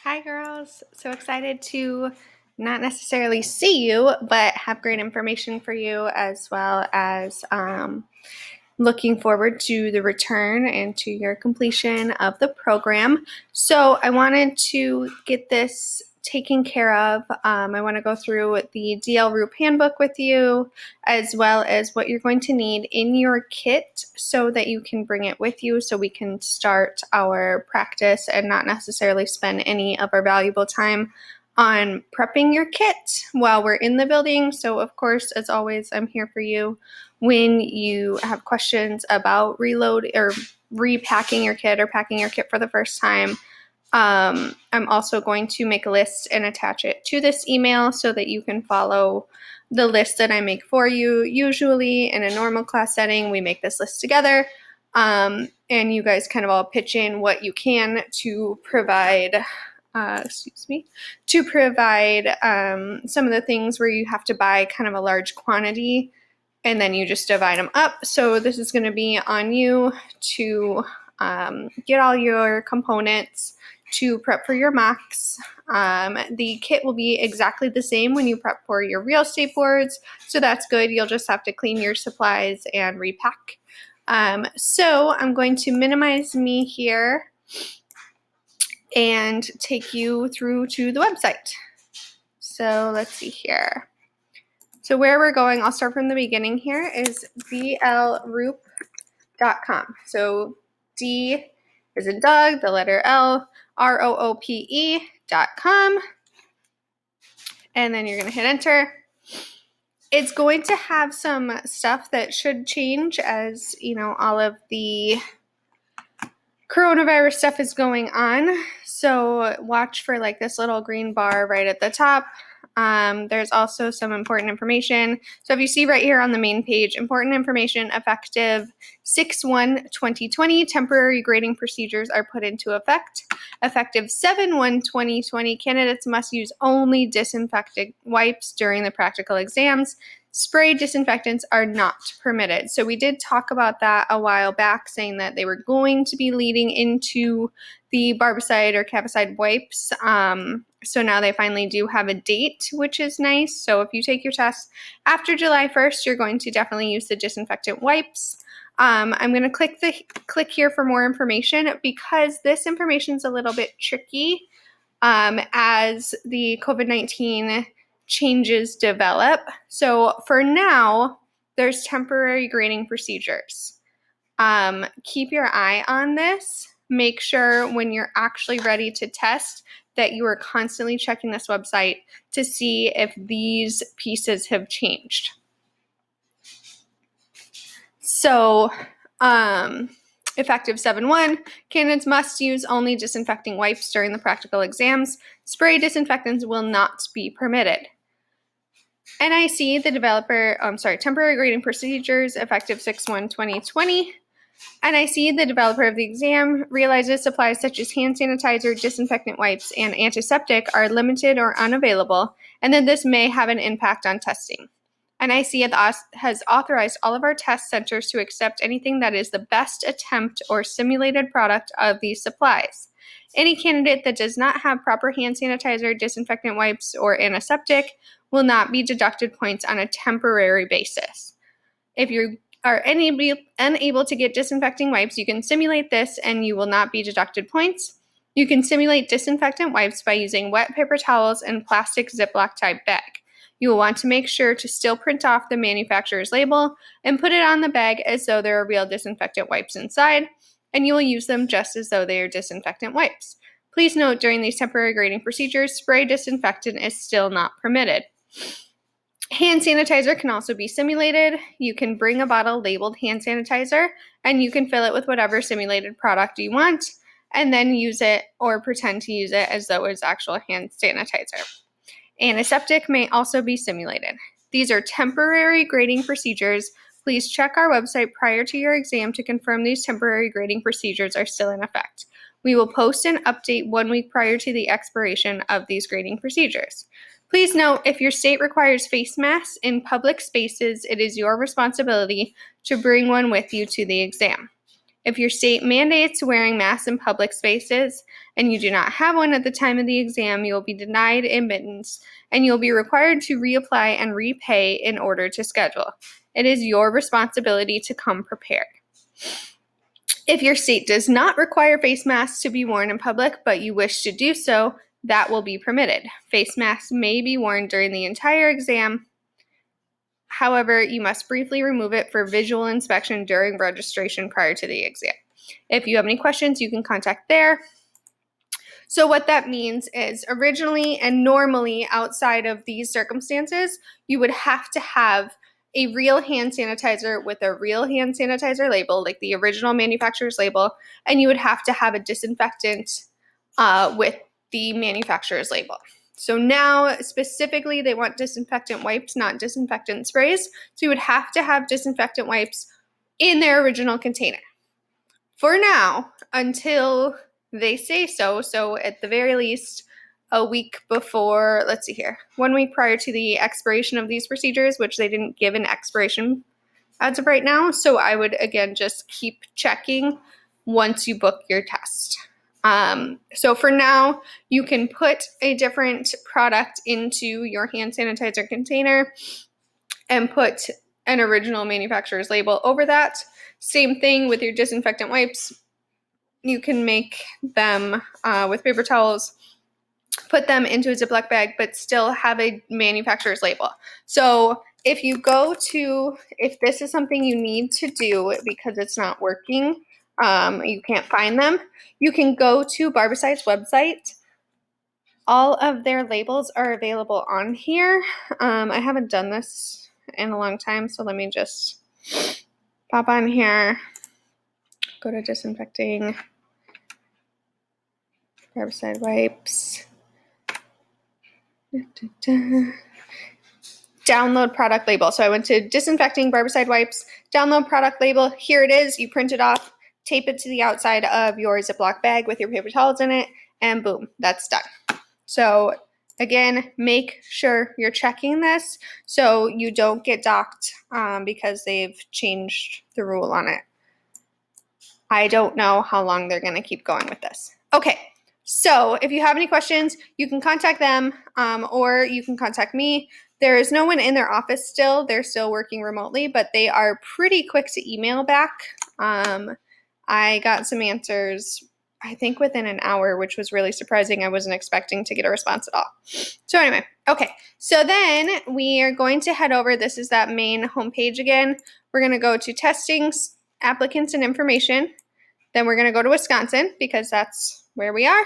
Hi, girls. So excited to not necessarily see you, but have great information for you, as well as looking forward to the return and to your completion of the program. So I wanted to get this taken care of. I want to go through the DL Roop handbook with you, as well as what you're going to need in your kit so that you can bring it with you so we can start our practice and not necessarily spend any of our valuable time on prepping your kit while we're in the building. So of course, as always, I'm here for you when you have questions about reload or repacking your kit or packing your kit for the first time. I'm also going to make a list and attach it to this email so that you can follow the list that I make for you. Usually in a normal class setting, we make this list together, and you guys kind of all pitch in what you can to provide some of the things where you have to buy kind of a large quantity, and then you just divide them up. So this is going to be on you to get all your components to prep for your mocs. The kit will be exactly the same when you prep for your real estate boards, so that's good. You'll just have to clean your supplies and repack. So I'm going to minimize me here and take you through to the website. So let's see here. So where we're going, I'll start from the beginning here, is dlroop.com. So D is in Doug, the letter L, ROOPE.com. And then you're going to hit enter. It's going to have some stuff that should change as, you know, all of the coronavirus stuff is going on. So watch for like this little green bar right at the top. There's also some important information. So if you see right here on the main page, important information effective 6/1/2020, temporary grading procedures are put into effect. Effective 7/1/2020, candidates must use only disinfectant wipes during the practical exams. Spray disinfectants are not permitted. So we did talk about that a while back, saying that they were going to be leading into the barbicide or capicide wipes. So now they finally do have a date, which is nice. So if you take your test after July 1st, you're going to definitely use the disinfectant wipes. I'm going to click here for more information because this information is a little bit tricky as the COVID-19 changes develop. So for now, there's temporary grading procedures. Keep your eye on this. Make sure when you're actually ready to test that you are constantly checking this website to see if these pieces have changed. So, effective 7/1, candidates must use only disinfecting wipes during the practical exams. Spray disinfectants will not be permitted. Temporary grading procedures, effective 6/1/2020. NIC, the developer of the exam, realizes supplies such as hand sanitizer, disinfectant wipes, and antiseptic are limited or unavailable, and that this may have an impact on testing. NIC has authorized all of our test centers to accept anything that is the best attempt or simulated product of these supplies. Any candidate that does not have proper hand sanitizer, disinfectant wipes, or antiseptic will not be deducted points on a temporary basis. If you are unable to get disinfecting wipes, you can simulate this and you will not be deducted points. You can simulate disinfectant wipes by using wet paper towels and plastic Ziploc type bag. You will want to make sure to still print off the manufacturer's label and put it on the bag as though there are real disinfectant wipes inside, and you will use them just as though they are disinfectant wipes. Please note, during these temporary grading procedures, spray disinfectant is still not permitted. Hand sanitizer can also be simulated. You can bring a bottle labeled hand sanitizer and you can fill it with whatever simulated product you want and then use it or pretend to use it as though it's actual hand sanitizer. Antiseptic may also be simulated. These are temporary grading procedures. Please check our website prior to your exam to confirm these temporary grading procedures are still in effect. We will post an update 1 week prior to the expiration of these grading procedures. Please note, if your state requires face masks in public spaces, it is your responsibility to bring one with you to the exam. If your state mandates wearing masks in public spaces and you do not have one at the time of the exam, you will be denied admittance and you'll be required to reapply and repay in order to schedule. It is your responsibility to come prepared. If your state does not require face masks to be worn in public, but you wish to do so, that will be permitted. Face masks may be worn during the entire exam. However, you must briefly remove it for visual inspection during registration prior to the exam. If you have any questions, you can contact there. So what that means is originally and normally outside of these circumstances, you would have to have a real hand sanitizer with a real hand sanitizer label, like the original manufacturer's label, and you would have to have a disinfectant with the manufacturer's label. So now specifically they want disinfectant wipes, not disinfectant sprays. So you would have to have disinfectant wipes in their original container. For now, until they say so, so at the very least, a week before, let's see here, 1 week prior to the expiration of these procedures, which they didn't give an expiration as of right now. So I would, again, just keep checking once you book your test. So for now, you can put a different product into your hand sanitizer container and put an original manufacturer's label over that. Same thing with your disinfectant wipes. You can make them with paper towels, put them into a Ziploc bag, but still have a manufacturer's label. So if you go to, if this is something you need to do because it's not working, you can't find them, you can go to Barbicide's website. All of their labels are available on here. I haven't done this in a long time, so let me just pop on here, go to disinfecting, Barbicide wipes. Download product label. So I went to disinfecting Barbicide wipes, download product label. Here it is. You print it off, tape it to the outside of your Ziploc bag with your paper towels in it, and boom, that's done. So again, make sure you're checking this so you don't get docked because they've changed the rule on it. I don't know how long they're going to keep going with this. Okay. So if you have any questions, you can contact them or you can contact me. There is no one in their office still. They're still working remotely, but they are pretty quick to email back. I got some answers, I think within an hour, which was really surprising. I wasn't expecting to get a response at all. So anyway, okay. So then we are going to head over. This is that main homepage again. We're going to go to testing, applicants, and information. Then we're going to go to Wisconsin because that's where we are.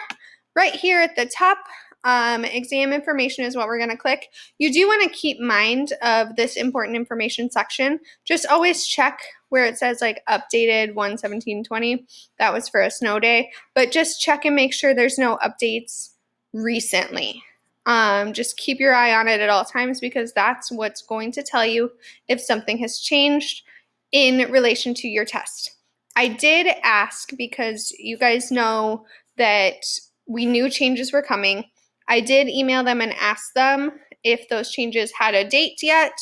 Right here at the top, exam information is what we're going to click. You do want to keep mind of this important information section. Just always check where it says like updated 1/17/20. That was for a snow day. But just check and make sure there's no updates recently. Just keep your eye on it at all times because that's what's going to tell you if something has changed in relation to your test. I did ask because you guys know that we knew changes were coming. I did email them and ask them if those changes had a date yet,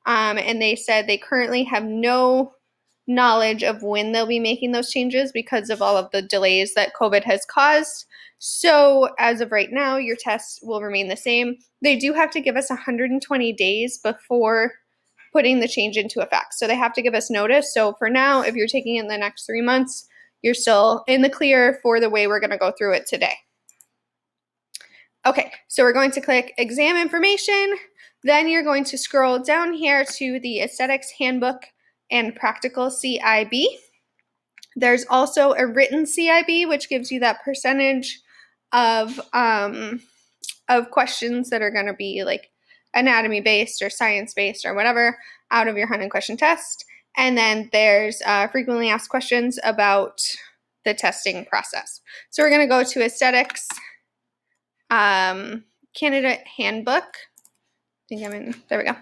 and they said they currently have no knowledge of when they'll be making those changes because of all of the delays that COVID has caused. So as of right now, your test will remain the same. They do have to give us 120 days before putting the change into effect. So they have to give us notice. So for now, if you're taking it in the next 3 months, you're still in the clear for the way we're going to go through it today. Okay, so we're going to click exam information. Then you're going to scroll down here to the aesthetics handbook and practical CIB. There's also a written CIB, which gives you that percentage of questions that are going to be like anatomy based or science based or whatever out of your 100 question test. And then there's frequently asked questions about the testing process. So we're going to go to aesthetics candidate handbook. I think I'm in, there we go.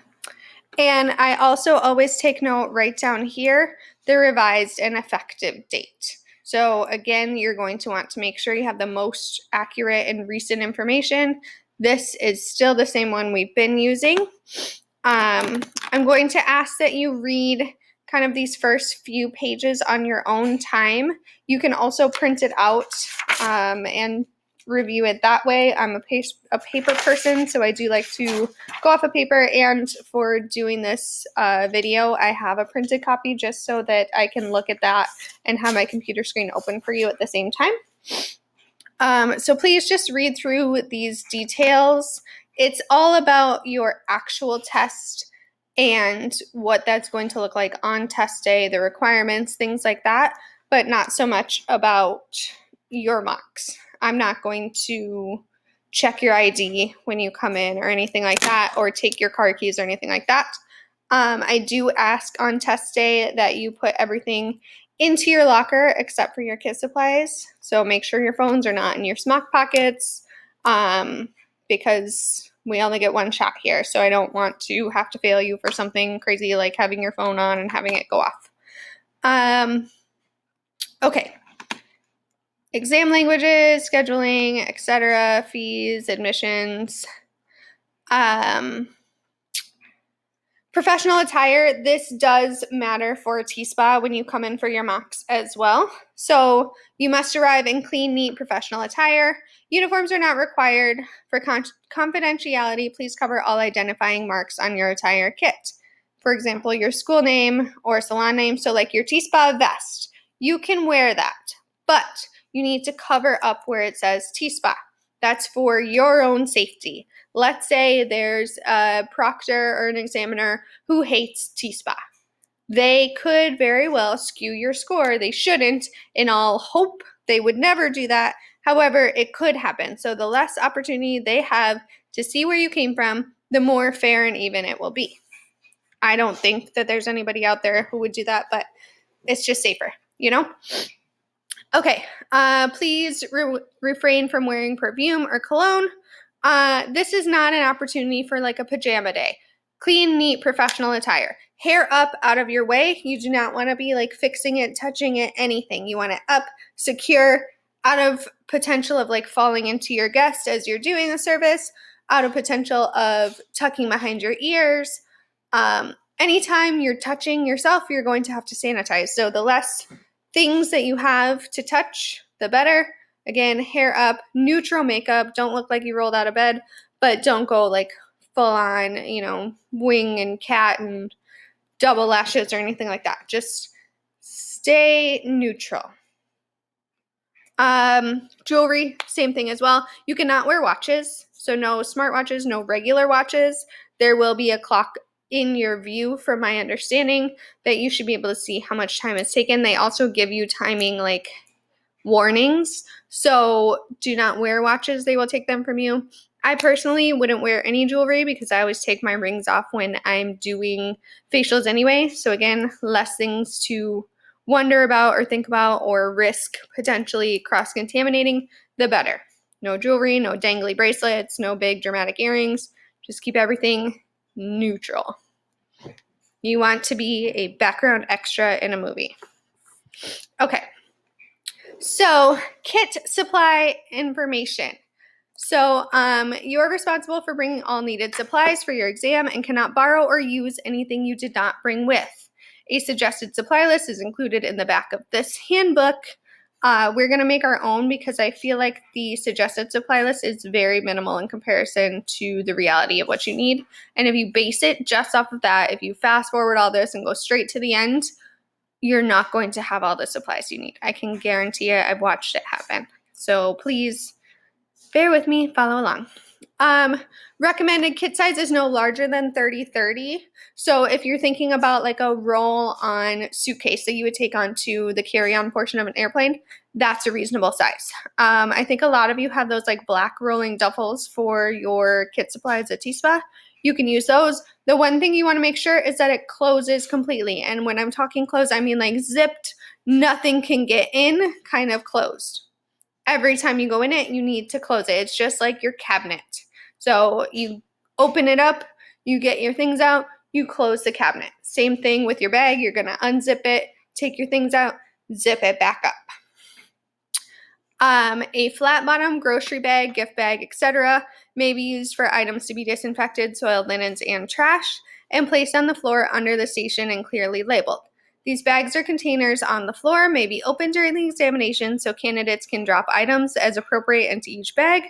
And I also always take note right down here, the revised and effective date. So again, you're going to want to make sure you have the most accurate and recent information. This is still the same one we've been using. I'm going to ask that you read kind of these first few pages on your own time. You can also print it out and review it that way. I'm a paper person, so I do like to go off of paper, and for doing this video, I have a printed copy just so that I can look at that and have my computer screen open for you at the same time. So please just read through these details. It's all about your actual test and what that's going to look like on test day, the requirements, things like that, but not so much about your mocs. I'm not going to check your ID when you come in or anything like that, or take your car keys or anything like that. I do ask on test day that you put everything into your locker except for your kit supplies. So make sure your phones are not in your smock pockets, because we only get one shot here. So I don't want to have to fail you for something crazy like having your phone on and having it go off. Okay. Exam languages, scheduling, etc., fees, admissions. Professional attire, this does matter for T-SPA when you come in for your mocs as well. So you must arrive in clean, neat, professional attire. Uniforms are not required. For confidentiality, please cover all identifying marks on your attire kit. For example, your school name or salon name. So like your T-SPA vest, you can wear that, but you need to cover up where it says T-SPA. That's for your own safety. Let's say there's a proctor or an examiner who hates T-SPA. They could very well skew your score. They shouldn't. In all hope, they would never do that. However, it could happen. So the less opportunity they have to see where you came from, the more fair and even it will be. I don't think that there's anybody out there who would do that, but it's just safer, you know? Okay, please refrain from wearing perfume or cologne. This is not an opportunity for like a pajama day. Clean, neat, professional attire. Hair up, out of your way. You do not want to be like fixing it, touching it, anything. You want it up, secure, out of potential of like falling into your guest as you're doing the service, out of potential of tucking behind your ears. Anytime you're touching yourself, you're going to have to sanitize. So the less things that you have to touch, the better. Again, hair up, neutral makeup. Don't look like you rolled out of bed, but don't go like full on, wing and cat and double lashes or anything like that. Just stay neutral. Jewelry, same thing as well. You cannot wear watches. So no smartwatches, no regular watches. There will be a clock in your view, from my understanding, that you should be able to see how much time it's taken. They also give you timing like warnings. So do not wear watches. They will take them from you. I personally wouldn't wear any jewelry because I always take my rings off when I'm doing facials anyway. So again, less things to wonder about or think about or risk potentially cross-contaminating, the better. No jewelry, no dangly bracelets, no big dramatic earrings. Just keep everything neutral. You want to be a background extra in a movie. Okay. So, kit supply information. So, you're responsible for bringing all needed supplies for your exam and cannot borrow or use anything you did not bring with. A suggested supply list is included in the back of this handbook. We're going to make our own because I feel like the suggested supply list is very minimal in comparison to the reality of what you need. And if you base it just off of that, if you fast forward all this and go straight to the end, you're not going to have all the supplies you need. I can guarantee it. I've watched it happen. So please bear with me, follow along. Recommended kit size is no larger than 30-30. So if you're thinking about like a roll-on suitcase that you would take onto the carry-on portion of an airplane, that's a reasonable size. I think a lot of you have those like black rolling duffels for your kit supplies at T-SPA. You can use those. The one thing you want to make sure is that it closes completely. And when I'm talking closed, I mean like zipped, nothing can get in, kind of closed. Every time you go in it, you need to close it. It's just like your cabinet. So you open it up, you get your things out, you close the cabinet. Same thing with your bag. You're going to unzip it, take your things out, zip it back up. A flat bottom grocery bag, gift bag, etc. may be used for items to be disinfected, soiled linens, and trash, and placed on the floor under the station and clearly labeled. These bags or containers on the floor may be opened during the examination so candidates can drop items as appropriate into each bag.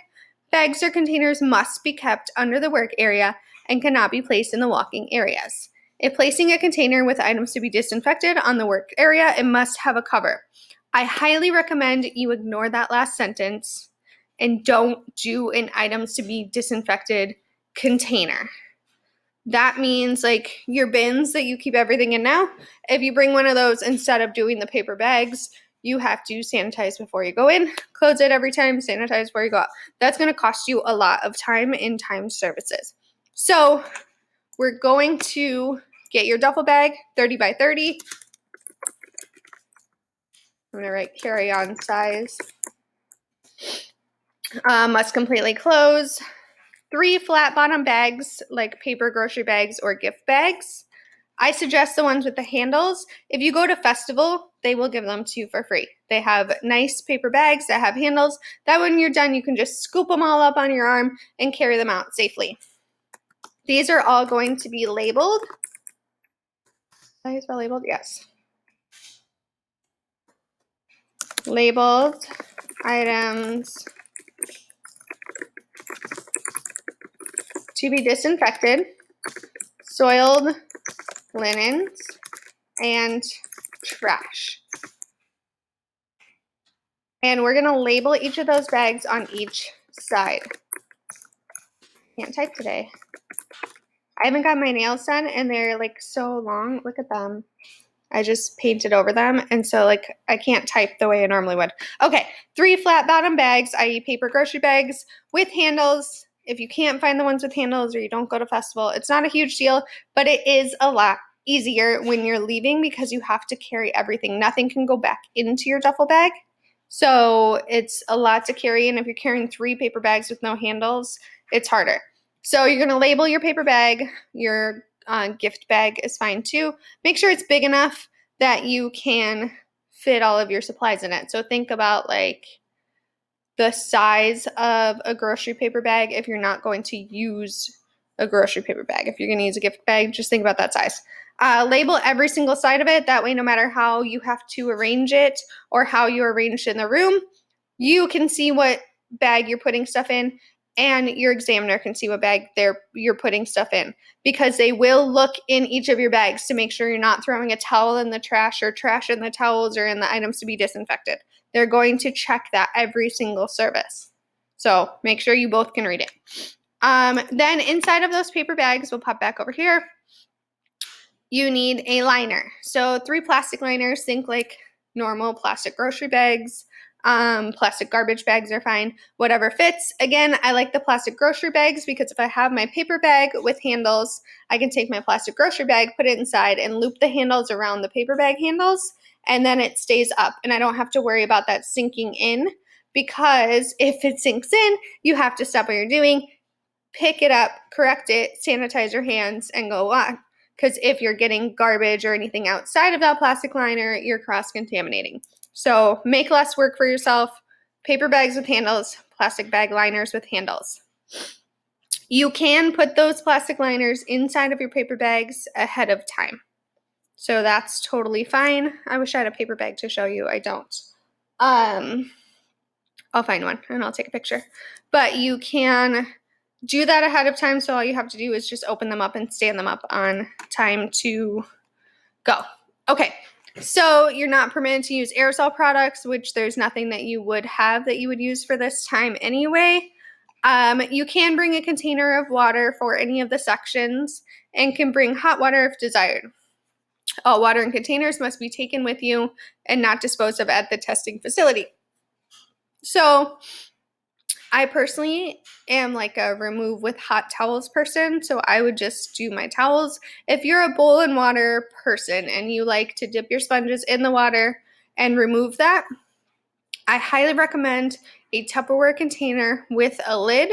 Bags or containers must be kept under the work area and cannot be placed in the walking areas. If placing a container with items to be disinfected on the work area, it must have a cover. I highly recommend you ignore that last sentence and don't do an items to be disinfected container. That means like your bins that you keep everything in now, if you bring one of those instead of doing the paper bags, you have to sanitize before you go in, close it every time, sanitize before you go out. That's going to cost you a lot of time in timed services. So we're going to get your duffel bag, 30 by 30. I'm going to write carry-on size. Must completely close. 3 flat bottom bags like paper grocery bags or gift bags. I suggest the ones with the handles. If you go to Festival, they will give them to you for free. They have nice paper bags that have handles. That when you're done, you can just scoop them all up on your arm and carry them out safely. These are all going to be labeled. Are these well labeled? Yes. Labeled items to be disinfected, soiled linens, and trash. And we're gonna label each of those bags on each side. Can't type today. I haven't got my nails done and they're like so long. Look at them. I just painted over them and so like I can't type the way I normally would. Okay, 3 flat bottom bags, i.e. paper grocery bags with handles. If you can't find the ones with handles or you don't go to Festival, it's not a huge deal, but it is a lot easier when you're leaving because you have to carry everything. Nothing can go back into your duffel bag. So it's a lot to carry, and if you're carrying 3 paper bags with no handles, it's harder. So you're going to label your paper bag. Your gift bag is fine too. Make sure it's big enough that you can fit all of your supplies in it. So think about like the size of a grocery paper bag if you're not going to use a grocery paper bag. If you're going to use a gift bag, just think about that size. Label every single side of it. That way, no matter how you have to arrange it or how you arranged in the room, you can see what bag you're putting stuff in, and your examiner can see what bag you're putting stuff in, because they will look in each of your bags to make sure you're not throwing a towel in the trash or trash in the towels or in the items to be disinfected. They're going to check that every single service. So make sure you both can read it. Then inside of those paper bags, we'll pop back over here, you need a liner. So 3 plastic liners, think like normal plastic grocery bags. Plastic garbage bags are fine, whatever fits. Again, I like the plastic grocery bags because if I have my paper bag with handles, I can take my plastic grocery bag, put it inside, and loop the handles around the paper bag handles, and then it stays up, and I don't have to worry about that sinking in, because if it sinks in, you have to stop what you're doing, pick it up, correct it, sanitize your hands, and go on. Because if you're getting garbage or anything outside of that plastic liner, you're cross-contaminating. So make less work for yourself. Paper bags with handles, plastic bag liners with handles. You can put those plastic liners inside of your paper bags ahead of time. So that's totally fine. I wish I had a paper bag to show you. I don't. I'll find one and I'll take a picture. But you can do that ahead of time. So all you have to do is just open them up and stand them up on time to go. Okay. So you're not permitted to use aerosol products, which there's nothing that you would have that you would use for this time anyway. You can bring a container of water for any of the sections and can bring hot water if desired. All water in containers must be taken with you and not disposed of at the testing facility. So I personally am like a remove with hot towels person, so I would just do my towels. If you're a bowl and water person and you like to dip your sponges in the water and remove that, I highly recommend a Tupperware container with a lid.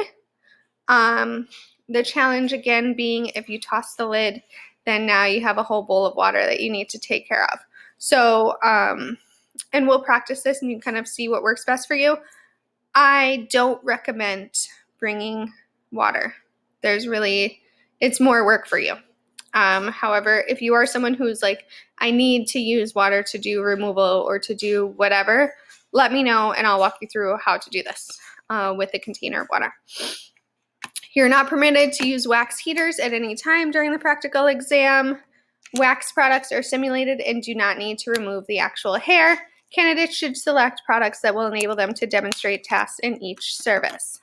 The challenge again being if you toss the lid, then now you have a whole bowl of water that you need to take care of. So, and we'll practice this and you kind of see what works best for you. I don't recommend bringing water. It's more work for you. However, if you are someone who's like, I need to use water to do removal or to do whatever, let me know and I'll walk you through how to do this with a container of water. You're not permitted to use wax heaters at any time during the practical exam. Wax products are simulated and do not need to remove the actual hair. Candidates should select products that will enable them to demonstrate tasks in each service.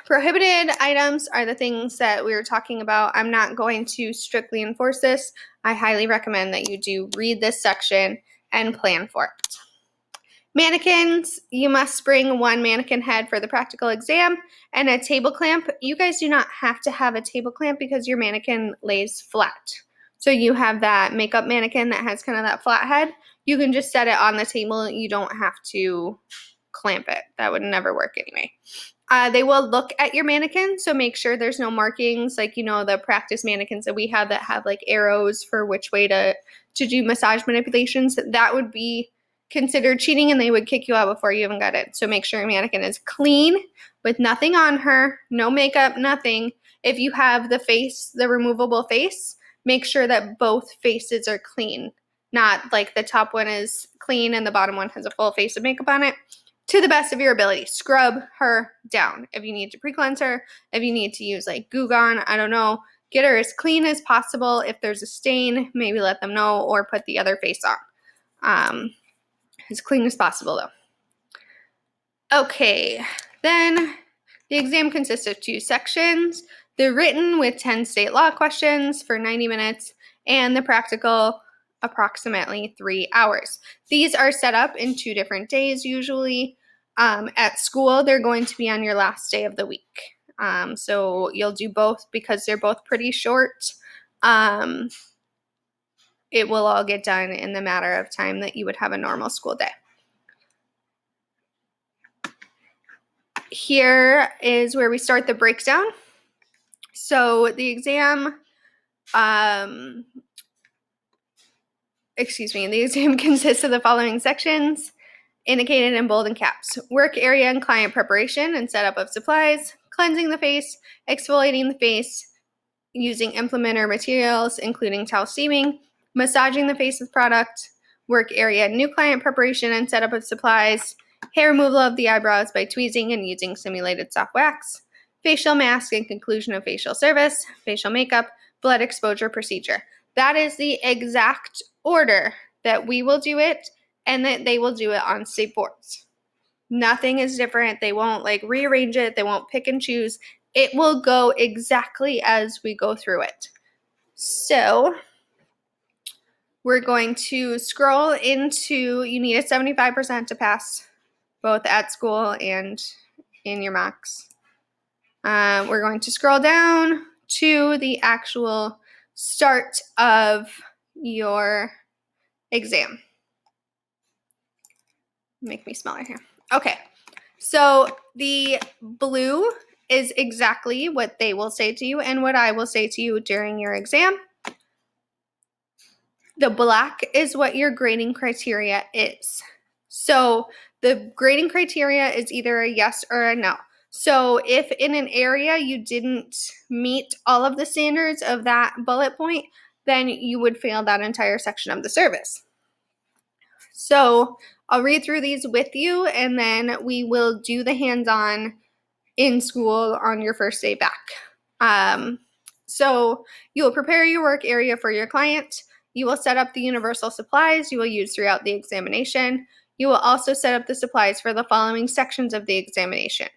Prohibited items are the things that we were talking about. I'm not going to strictly enforce this. I highly recommend that you do read this section and plan for it. Mannequins, you must bring one mannequin head for the practical exam and a table clamp. You guys do not have to have a table clamp because your mannequin lays flat. So you have that makeup mannequin that has kind of that flat head. You can just set it on the table. You don't have to clamp it. That would never work anyway. They will look at your mannequin, so make sure there's no markings like, the practice mannequins that we have that have like arrows for which way to do massage manipulations. That would be considered cheating and they would kick you out before you even got it. So make sure your mannequin is clean with nothing on her, no makeup, nothing. If you have the face, the removable face, make sure that both faces are clean, not like the top one is clean and the bottom one has a full face of makeup on it. To the best of your ability, scrub her down. If you need to pre-cleanse her, if you need to use like Goo Gone, I don't know, get her as clean as possible. If there's a stain, maybe let them know or put the other face on. As clean as possible though. Okay, then the exam consists of 2 sections. The written with 10 state law questions for 90 minutes and the practical approximately 3 hours. These are set up in 2 different days usually. At school, they're going to be on your last day of the week. So you'll do both because they're both pretty short. It will all get done in the matter of time that you would have a normal school day. Here is where we start the breakdown. So the exam, the exam consists of the following sections, indicated in bold and caps. Work area and client preparation and setup of supplies, cleansing the face, exfoliating the face, using implement or materials, including towel steaming, massaging the face with product, work area, new client preparation and setup of supplies, hair removal of the eyebrows by tweezing and using simulated soft wax, facial mask and conclusion of facial service, facial makeup, blood exposure procedure. That is the exact order that we will do it and that they will do it on state boards. Nothing is different. They won't rearrange it. They won't pick and choose. It will go exactly as we go through it. So we're going to scroll into, you need a 75% to pass both at school and in your mocs. We're going to scroll down to the actual start of your exam. Make me smaller here. Okay, so the blue is exactly what they will say to you and what I will say to you during your exam. The black is what your grading criteria is. So the grading criteria is either a yes or a no. So if in an area you didn't meet all of the standards of that bullet point, then you would fail that entire section of the service. So I'll read through these with you and then we will do the hands-on in school on your first day back. So you will prepare your work area for your client. You will set up the universal supplies you will use throughout the examination. You will also set up the supplies for the following sections of the examination: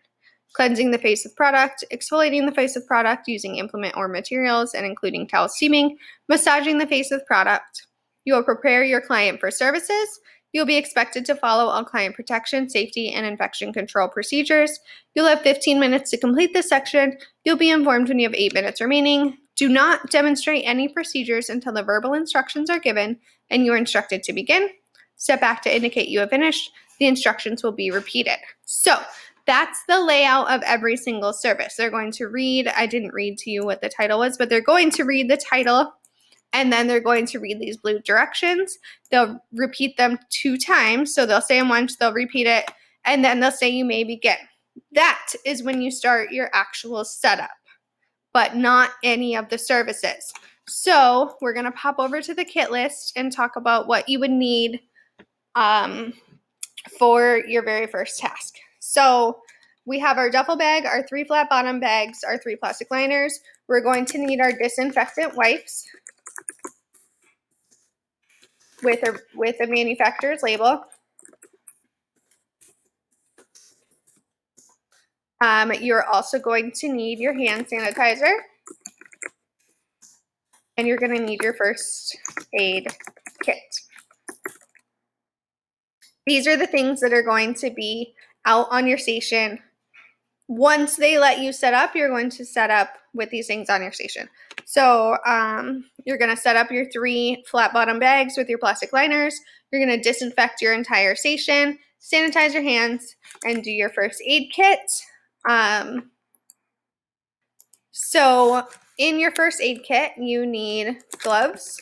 cleansing the face with product, exfoliating the face with product using implement or materials and including towel steaming, massaging the face with product. You will prepare your client for services. You'll be expected to follow all client protection, safety, and infection control procedures. You'll have 15 minutes to complete this section. You'll be informed when you have 8 minutes remaining. Do not demonstrate any procedures until the verbal instructions are given and you are instructed to begin. Step back to indicate you have finished. The instructions will be repeated. So that's the layout of every single service. They're going to read, I didn't read to you what the title was, but they're going to read the title and then they're going to read these blue directions. They'll repeat them 2 times. So they'll say them once, they'll repeat it, and then they'll say you may begin. That is when you start your actual setup. but not any of the services. So we're going to pop over to the kit list and talk about what you would need for your very first task. So we have our duffel bag, our 3 flat bottom bags, our 3 plastic liners. We're going to need our disinfectant wipes with a manufacturer's label. You're also going to need your hand sanitizer, and you're going to need your first aid kit. These are the things that are going to be out on your station. Once they let you set up, you're going to set up with these things on your station. So you're going to set up your 3 flat bottom bags with your plastic liners. You're going to disinfect your entire station, sanitize your hands, and do your first aid kit. So in your first aid kit, you need gloves.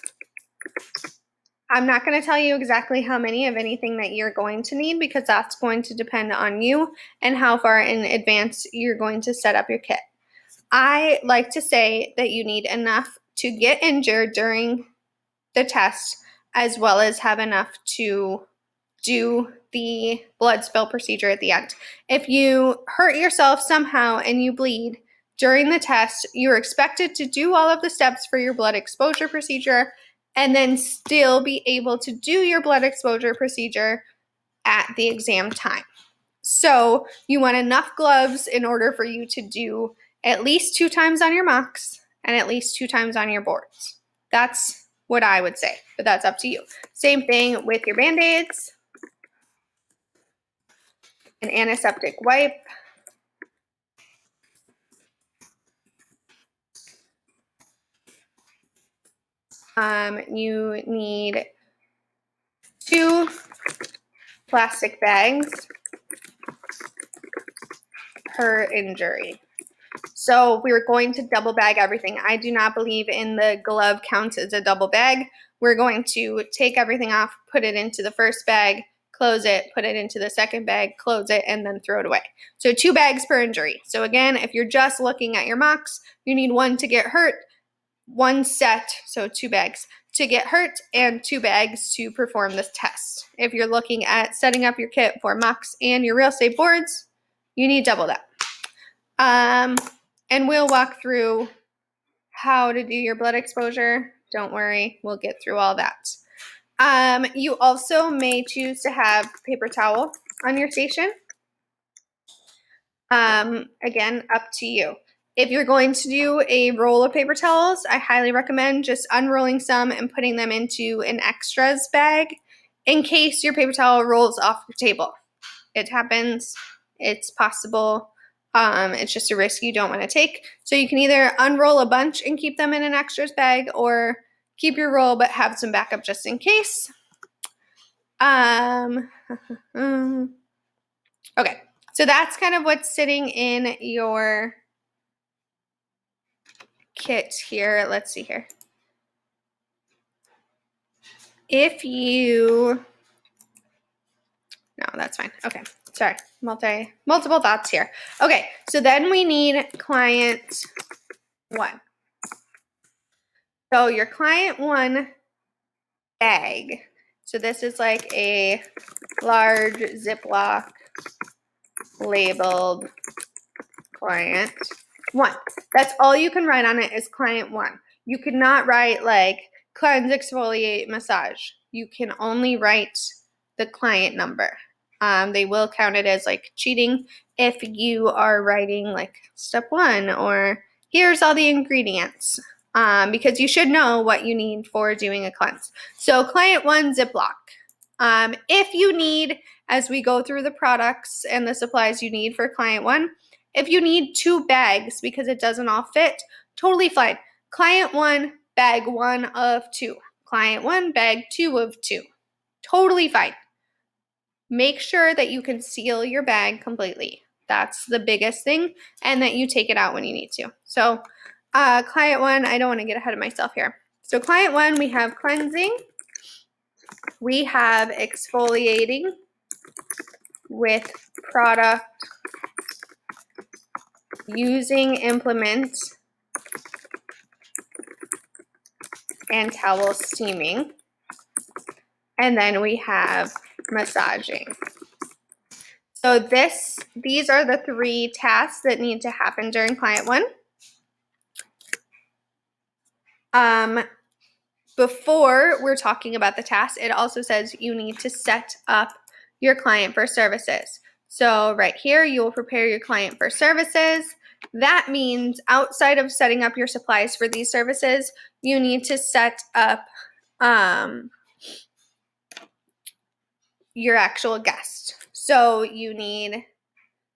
I'm not going to tell you exactly how many of anything that you're going to need because that's going to depend on you and how far in advance you're going to set up your kit. I like to say that you need enough to get injured during the test as well as have enough to do the blood spill procedure at the end. If you hurt yourself somehow and you bleed during the test, you're expected to do all of the steps for your blood exposure procedure and then still be able to do your blood exposure procedure at the exam time. So you want enough gloves in order for you to do at least 2 times on your mocs and at least 2 times on your boards. That's what I would say, but that's up to you. Same thing with your Band-Aids, an antiseptic wipe, you need 2 plastic bags per injury. So we're going to double bag everything. I do not believe in the glove counts as a double bag. We're going to take everything off, put it into the first bag, close it, put it into the second bag, close it, and then throw it away. So 2 bags per injury. So again, if you're just looking at your mocs, you need 1 to get hurt, 1 set, so 2 bags to get hurt, and 2 bags to perform this test. If you're looking at setting up your kit for mocs and your real estate boards, you need double that. And we'll walk through how to do your blood exposure. Don't worry, we'll get through all that. You also may choose to have paper towel on your station. Again, up to you. If you're going to do a roll of paper towels, I highly recommend just unrolling some and putting them into an extras bag in case your paper towel rolls off your table. It happens. It's possible. It's just a risk you don't want to take. So you can either unroll a bunch and keep them in an extras bag or keep your roll but have some backup just in case. Okay, so that's kind of what's sitting in your kit here. Let's see here. If you, no, that's fine. Okay, sorry, multiple thoughts here. Okay, so then we need client 1. So your client 1 bag. So this is like a large Ziploc labeled client 1. That's all you can write on it is client 1. You could not write like cleanse, exfoliate, massage. You can only write the client number. They will count it as like cheating if you are writing like step 1 or here's all the ingredients. Because you should know what you need for doing a cleanse. So client 1 Ziploc. If you need, as we go through the products and the supplies you need for client 1, if you need 2 bags because it doesn't all fit, totally fine. Client 1, bag 1 of 2. Client 1, bag 2 of 2. Totally fine. Make sure that you can seal your bag completely. That's the biggest thing, and that you take it out when you need to. So client 1, I don't want to get ahead of myself here. So client 1, we have cleansing. We have exfoliating with product using implement and towel steaming. And then we have massaging. So these are the 3 tasks that need to happen during client 1. Before we're talking about the task, it also says you need to set up your client for services. So right here, you will prepare your client for services. That means outside of setting up your supplies for these services, you need to set up your actual guest. So you need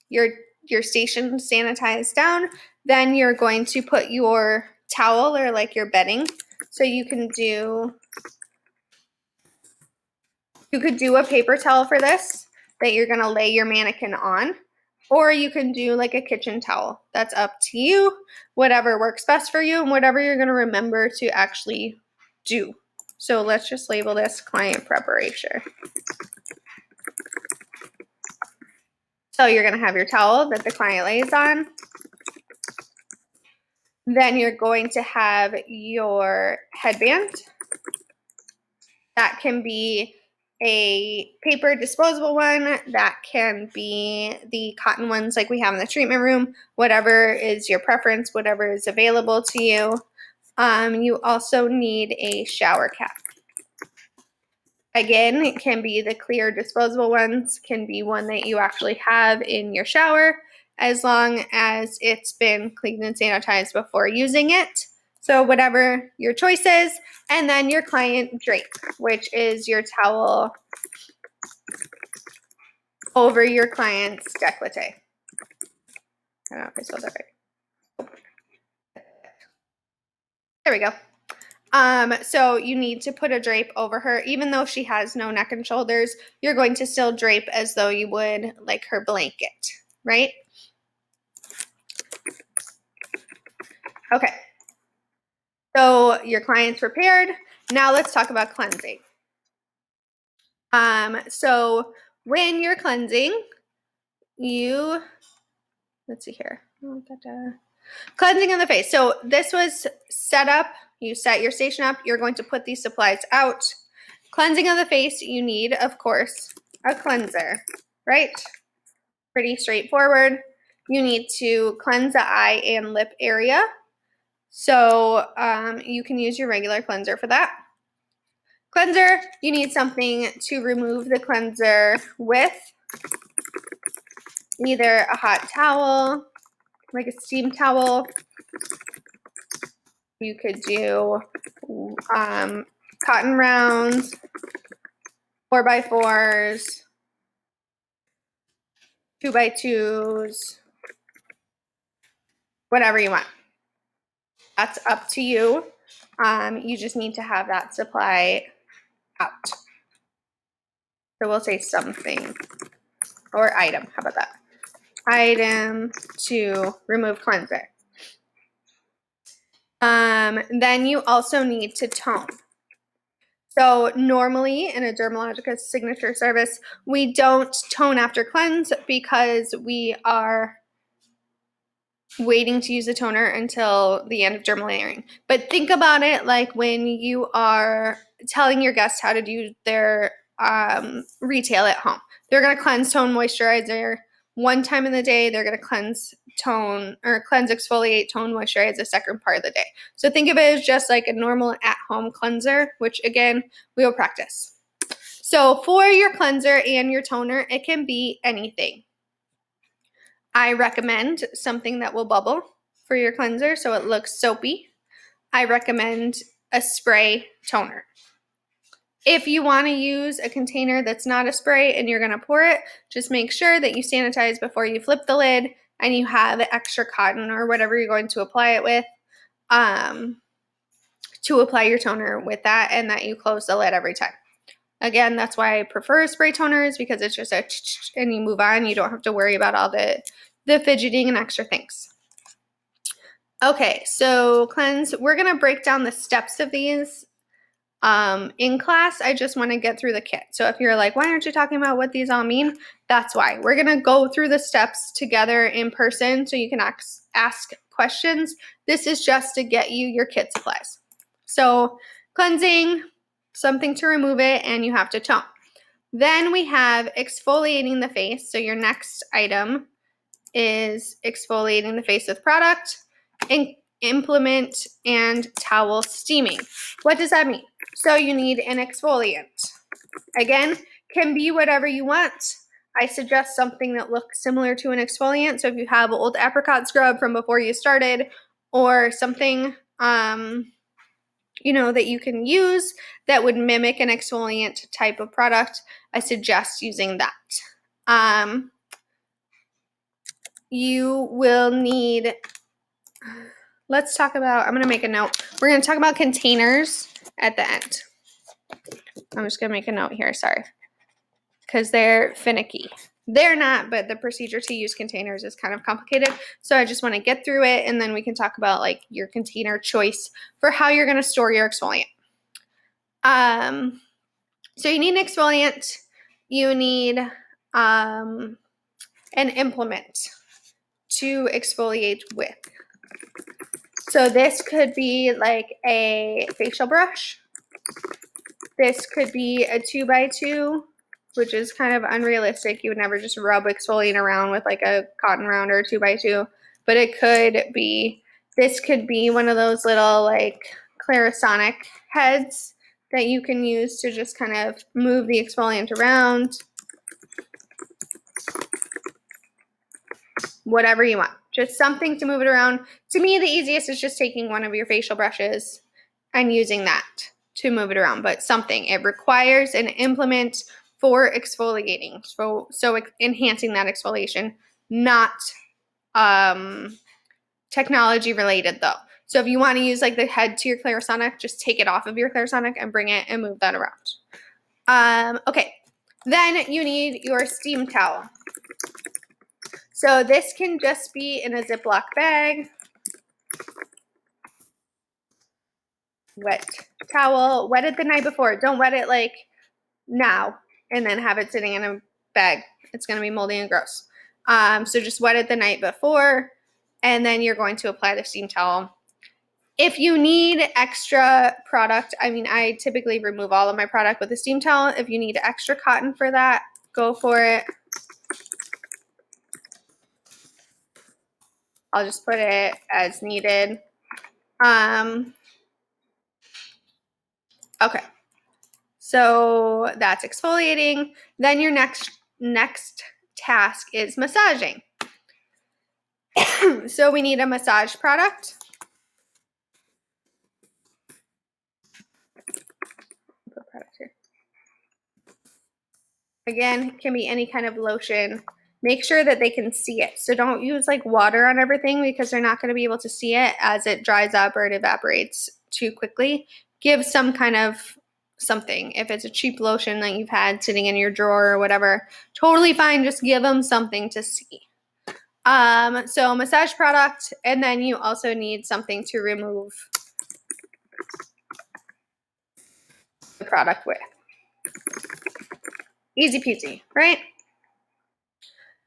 your station sanitized down. Then you're going to put your towel or like your bedding. So you could do a paper towel for this that you're gonna lay your mannequin on, or you can do like a kitchen towel. That's up to you, whatever works best for you and whatever you're gonna remember to actually do. So let's just label this client preparation. So you're gonna have your towel that the client lays on. Then you're going to have your headband. That can be a paper disposable one. That can be the cotton ones like we have in the treatment room. Whatever is your preference, whatever is available to you. You also need a shower cap. Again, it can be the clear disposable ones, can be one that you actually have in your shower as long as it's been cleaned and sanitized before using it. So whatever your choice is. And then your client drape, which is your towel over your client's décolleté. I don't know if I spelled that right. There we go. So you need to put a drape over her. Even though she has no neck and shoulders, you're going to still drape as though you would like her blanket, right? Okay. So your client's prepared. Now let's talk about cleansing. So when you're cleansing, let's see here. Cleansing of the face. So this was set up. You set your station up. You're going to put these supplies out. Cleansing of the face, you need, of course, a cleanser, right? Pretty straightforward. You need to cleanse the eye and lip area. So you can use your regular cleanser for that. Cleanser, you need something to remove the cleanser with. Either a hot towel, like a steam towel. You could do cotton rounds, 4x4s, 2x2s, whatever you want. That's up to you. You just need to have that supply out. So we'll say something or item. How about that? Item to remove cleanser. Then you also need to tone. So normally in a Dermalogica signature service, we don't tone after cleanse because we are waiting to use the toner until the end of dermal layering. But think about it like when you are telling your guests how to do their retail at home. They're going to cleanse, tone, moisturizer one time in the day. They're going to cleanse, tone, or cleanse, exfoliate, tone, moisturize the second part of the day. So think of it as just like a normal at-home cleanser, which again, we will practice. So for your cleanser and your toner, it can be anything. I recommend something that will bubble for your cleanser so it looks soapy. I recommend a spray toner. If you want to use a container that's not a spray and you're going to pour it, just make sure that you sanitize before you flip the lid and you have extra cotton or whatever you're going to apply it with to apply your toner with that, and that you close the lid every time. Again, that's why I prefer spray toners, because it's just a and you move on. You don't have to worry about all the fidgeting and extra things. Okay, so cleanse. We're going to break down the steps of these in class. I just want to get through the kit. So if you're like, why aren't you talking about what these all mean? That's why. We're going to go through the steps together in person so you can ask questions. This is just to get you your kit supplies. So cleansing, something to remove it, and you have to tone. Then we have exfoliating the face. So your next item is exfoliating the face with product, implement, and towel steaming. What does that mean? So you need an exfoliant. Again, can be whatever you want. I suggest something that looks similar to an exfoliant. So if you have old apricot scrub from before you started, or something that you can use that would mimic an exfoliant type of product, I suggest using that. You will need, let's talk about, I'm going to make a note. We're going to talk about containers at the end. I'm just going to make a note here, sorry, because they're finicky. They're not, but the procedure to use containers is kind of complicated. So I just want to get through it, and then we can talk about like your container choice for how you're going to store your exfoliant. So you need an exfoliant. You need an implement to exfoliate with. So this could be like a facial brush. This could be a 2x2, which is kind of unrealistic. You would never just rub exfoliant around with like a cotton round or a 2x2, but it could be, this could be one of those little like Clarisonic heads that you can use to just kind of move the exfoliant around. Whatever you want, just something to move it around. To me, the easiest is just taking one of your facial brushes and using that to move it around, but something. It requires an implement for exfoliating, so enhancing that exfoliation, not technology related though. So if you want to use like the head to your Clarisonic, just take it off of your Clarisonic and bring it and move that around. Okay, then you need your steam towel. So this can just be in a Ziploc bag. Wet towel, wet it the night before. Don't wet it like now and then have it sitting in a bag. It's going to be moldy and gross. So just wet it the night before, and then you're going to apply the steam towel. If you need extra product, I mean, I typically remove all of my product with a steam towel. If you need extra cotton for that, go for it. I'll just put it as needed. Okay, so that's exfoliating. Then your next task is massaging. So we need a massage product. Put product here. Again, it can be any kind of lotion. Make sure that they can see it. So don't use like water on everything because they're not going to be able to see it as it dries up or it evaporates too quickly. Give some kind of something. If it's a cheap lotion that you've had sitting in your drawer or whatever, totally fine. Just give them something to see. So massage product, and then you also need something to remove the product with. Easy peasy, right?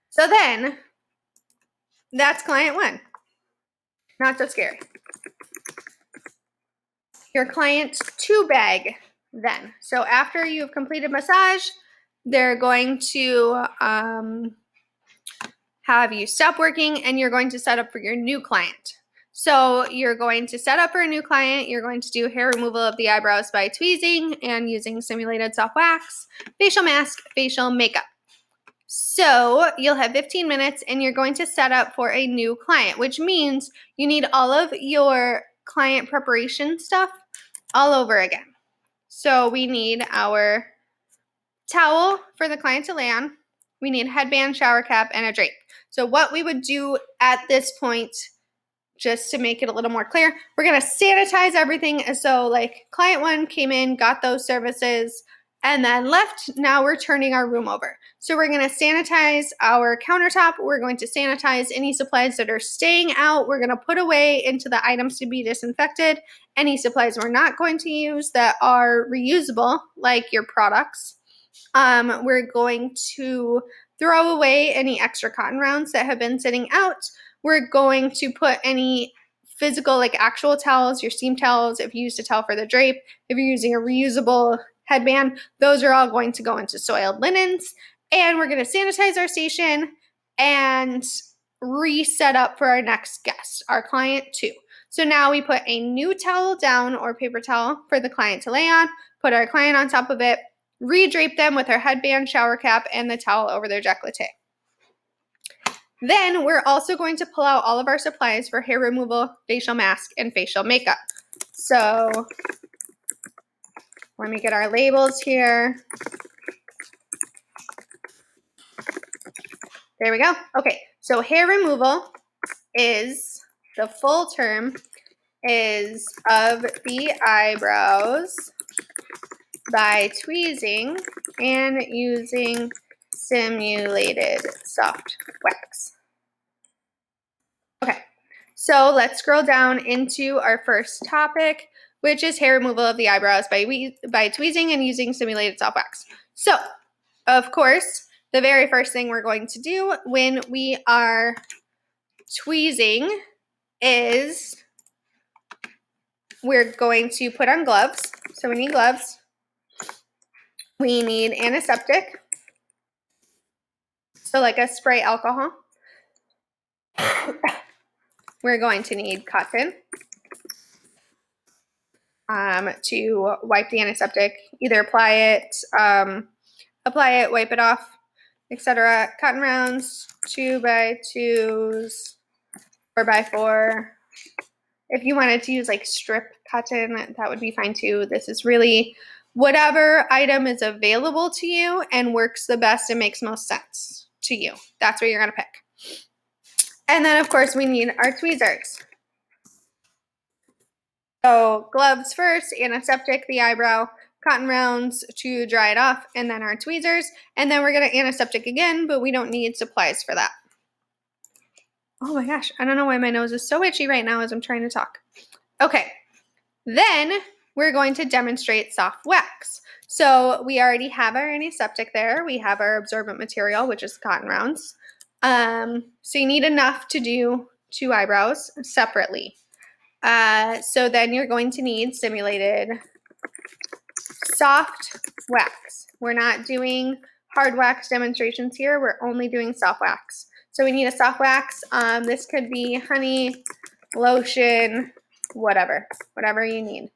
So then, that's client one. Not so scary. Your client two bag then. So after you've completed massage, they're going to have you stop working, and you're going to set up for your new client. So you're going to set up for a new client. You're going to do hair removal of the eyebrows by tweezing and using simulated soft wax, facial mask, facial makeup. So you'll have 15 minutes, and you're going to set up for a new client, which means you need all of your client preparation stuff all over again. So we need our towel for the client to lay on. We need a headband, shower cap, and a drape. So what we would do at this point, just to make it a little more clear, we're going to sanitize everything. So like client one came in, got those services, and then left. Now we're turning our room over. So we're going to sanitize our countertop. We're going to sanitize any supplies that are staying out. We're going to put away into the items to be disinfected. Any supplies we're not going to use that are reusable, like your products. We're going to throw away any extra cotton rounds that have been sitting out. We're going to put any physical, like actual towels, your steam towels, if you used a towel for the drape, if you're using a reusable headband, those are all going to go into soiled linens. And we're going to sanitize our station and reset up for our next guest, our client 2. So now we put a new towel down or paper towel for the client to lay on, put our client on top of it, re-drape them with our headband, shower cap, and the towel over their décolleté. Then we're also going to pull out all of our supplies for hair removal, facial mask, and facial makeup. So let me get our labels here. There we go. Okay, so hair removal is, the full term is of the eyebrows by tweezing and using simulated soft wax. Okay, so let's scroll down into our first topic, which is hair removal of the eyebrows by tweezing and using simulated soft wax. So, of course, the very first thing we're going to do when we are tweezing is we're going to put on gloves. So we need gloves. We need antiseptic. So like a spray alcohol. We're going to need cotton to wipe the antiseptic. Either apply it, wipe it off, etc. Cotton rounds, 2x2s, 4x4. If you wanted to use like strip cotton, that would be fine too. This is really whatever item is available to you and works the best and makes most sense to you. That's what you're going to pick. And then, of course, we need our tweezers. So gloves first, antiseptic the eyebrow, cotton rounds to dry it off, and then our tweezers. And then we're going to antiseptic again, but we don't need supplies for that. Oh my gosh, I don't know why my nose is so itchy right now as I'm trying to talk. Okay, then we're going to demonstrate soft wax. So we already have our antiseptic there. We have our absorbent material, which is cotton rounds. So you need enough to do 2 eyebrows separately. So then you're going to need simulated soft wax. We're not doing hard wax demonstrations here. We're only doing soft wax. So we need a soft wax. This could be honey, lotion, whatever you need.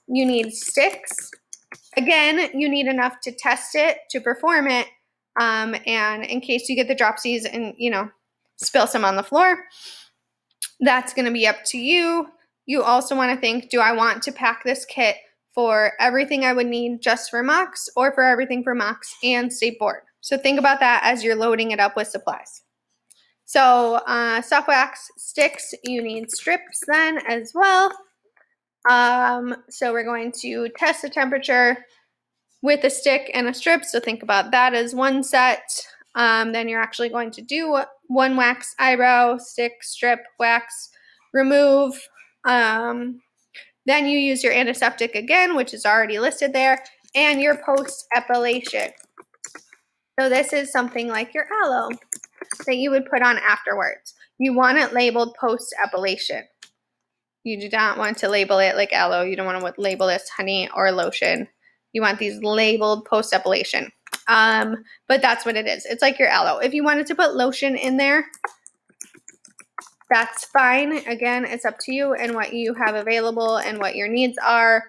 You need sticks. Again, you need enough to test it, to perform it, and in case you get the dropsies and, spill some on the floor, that's going to be up to you. You also want to think, do I want to pack this kit for everything I would need just for mocs or for everything for mocs and state board? So think about that as you're loading it up with supplies. So soft wax sticks, you need strips then as well. So we're going to test the temperature with a stick and a strip. So think about that as one set. Then you're actually going to do 1 wax eyebrow, stick, strip, wax, remove. Then you use your antiseptic again, which is already listed there, and your post-epilation. So this is something like your aloe that you would put on afterwards. You want it labeled post-epilation. You do not want to label it like aloe. You don't want to label this honey or lotion. You want these labeled post-epilation. But that's what it is. It's like your aloe. If you wanted to put lotion in there, that's fine. Again, it's up to you and what you have available and what your needs are.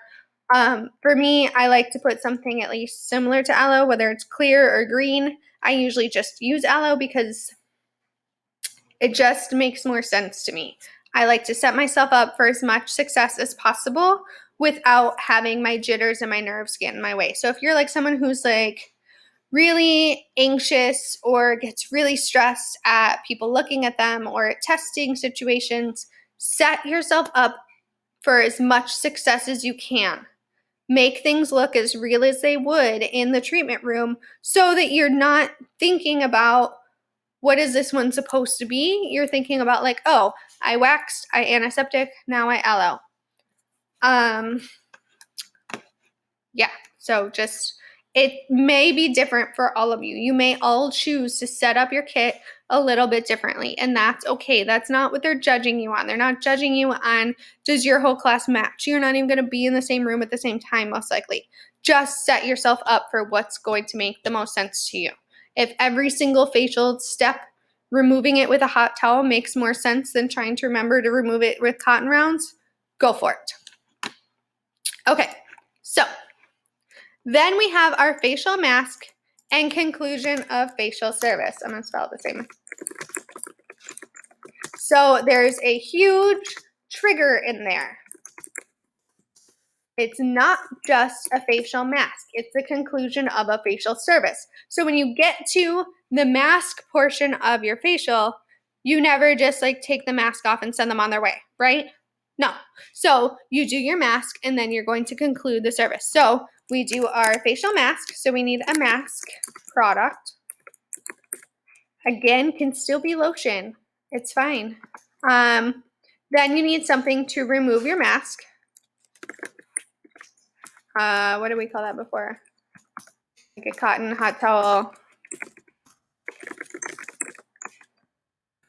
For me, I like to put something at least similar to aloe, whether it's clear or green. I usually just use aloe because it just makes more sense to me. I like to set myself up for as much success as possible without having my jitters and my nerves get in my way. So if you're like someone who's like really anxious or gets really stressed at people looking at them or at testing situations, set yourself up for as much success as you can. Make things look as real as they would in the treatment room so that you're not thinking about what is this one supposed to be? You're thinking about like, oh, I waxed, I antiseptic, now I aloe. Yeah, so just It may be different for all of you. You may all choose to set up your kit a little bit differently, and that's okay. That's not what they're judging you on. They're not judging you on, does your whole class match? You're not even going to be in the same room at the same time, most likely. Just set yourself up for what's going to make the most sense to you. If every single facial step, removing it with a hot towel makes more sense than trying to remember to remove it with cotton rounds, go for it. Okay, so then we have our facial mask and conclusion of facial service. I'm going to spell it the same. So there's a huge trigger in there. It's not just a facial mask. It's the conclusion of a facial service. So when you get to the mask portion of your facial, you never just like take the mask off and send them on their way, right? No. So you do your mask and then you're going to conclude the service. So we do our facial mask. So we need a mask product. Again, can still be lotion. It's fine. Then you need something to remove your mask. What did we call that before? Like a cotton hot towel.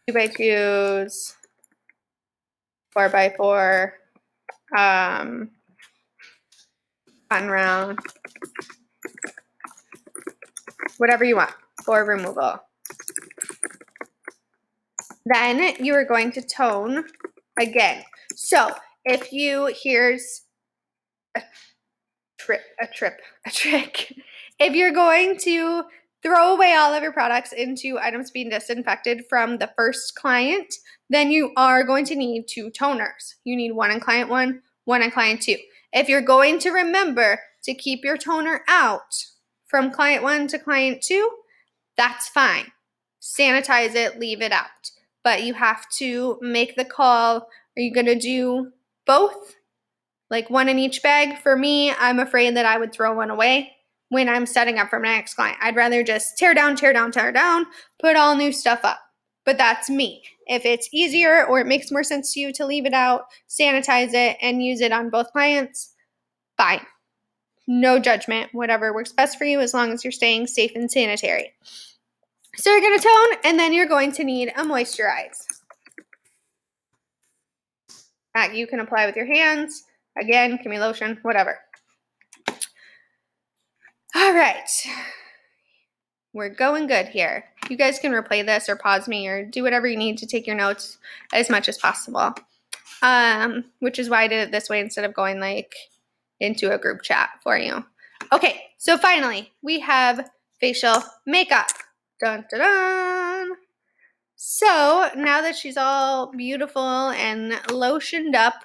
2x2s. 4x4. Cotton round. Whatever you want for removal. Then you are going to tone again. So if here's a trick. If you're going to throw away all of your products into items being disinfected from the first client, then you are going to need 2 toners. You need one on client 1, one on client 2. If you're going to remember to keep your toner out from client 1 to client 2, that's fine. Sanitize it, leave it out. But you have to make the call. Are you going to do both? Like one in each bag? For me, I'm afraid that I would throw one away when I'm setting up for my next client. I'd rather just tear down, put all new stuff up. But that's me. If it's easier or it makes more sense to you to leave it out, sanitize it, and use it on both clients, fine. No judgment. Whatever works best for you as long as you're staying safe and sanitary. So you're going to tone, and then you're going to need a moisturize. That you can apply with your hands. Again, can be lotion, whatever. All right. We're going good here. You guys can replay this or pause me or do whatever you need to take your notes as much as possible. Which is why I did it this way instead of going like into a group chat for you. Okay, so finally, we have facial makeup. Dun, dun, dun. So now that she's all beautiful and lotioned up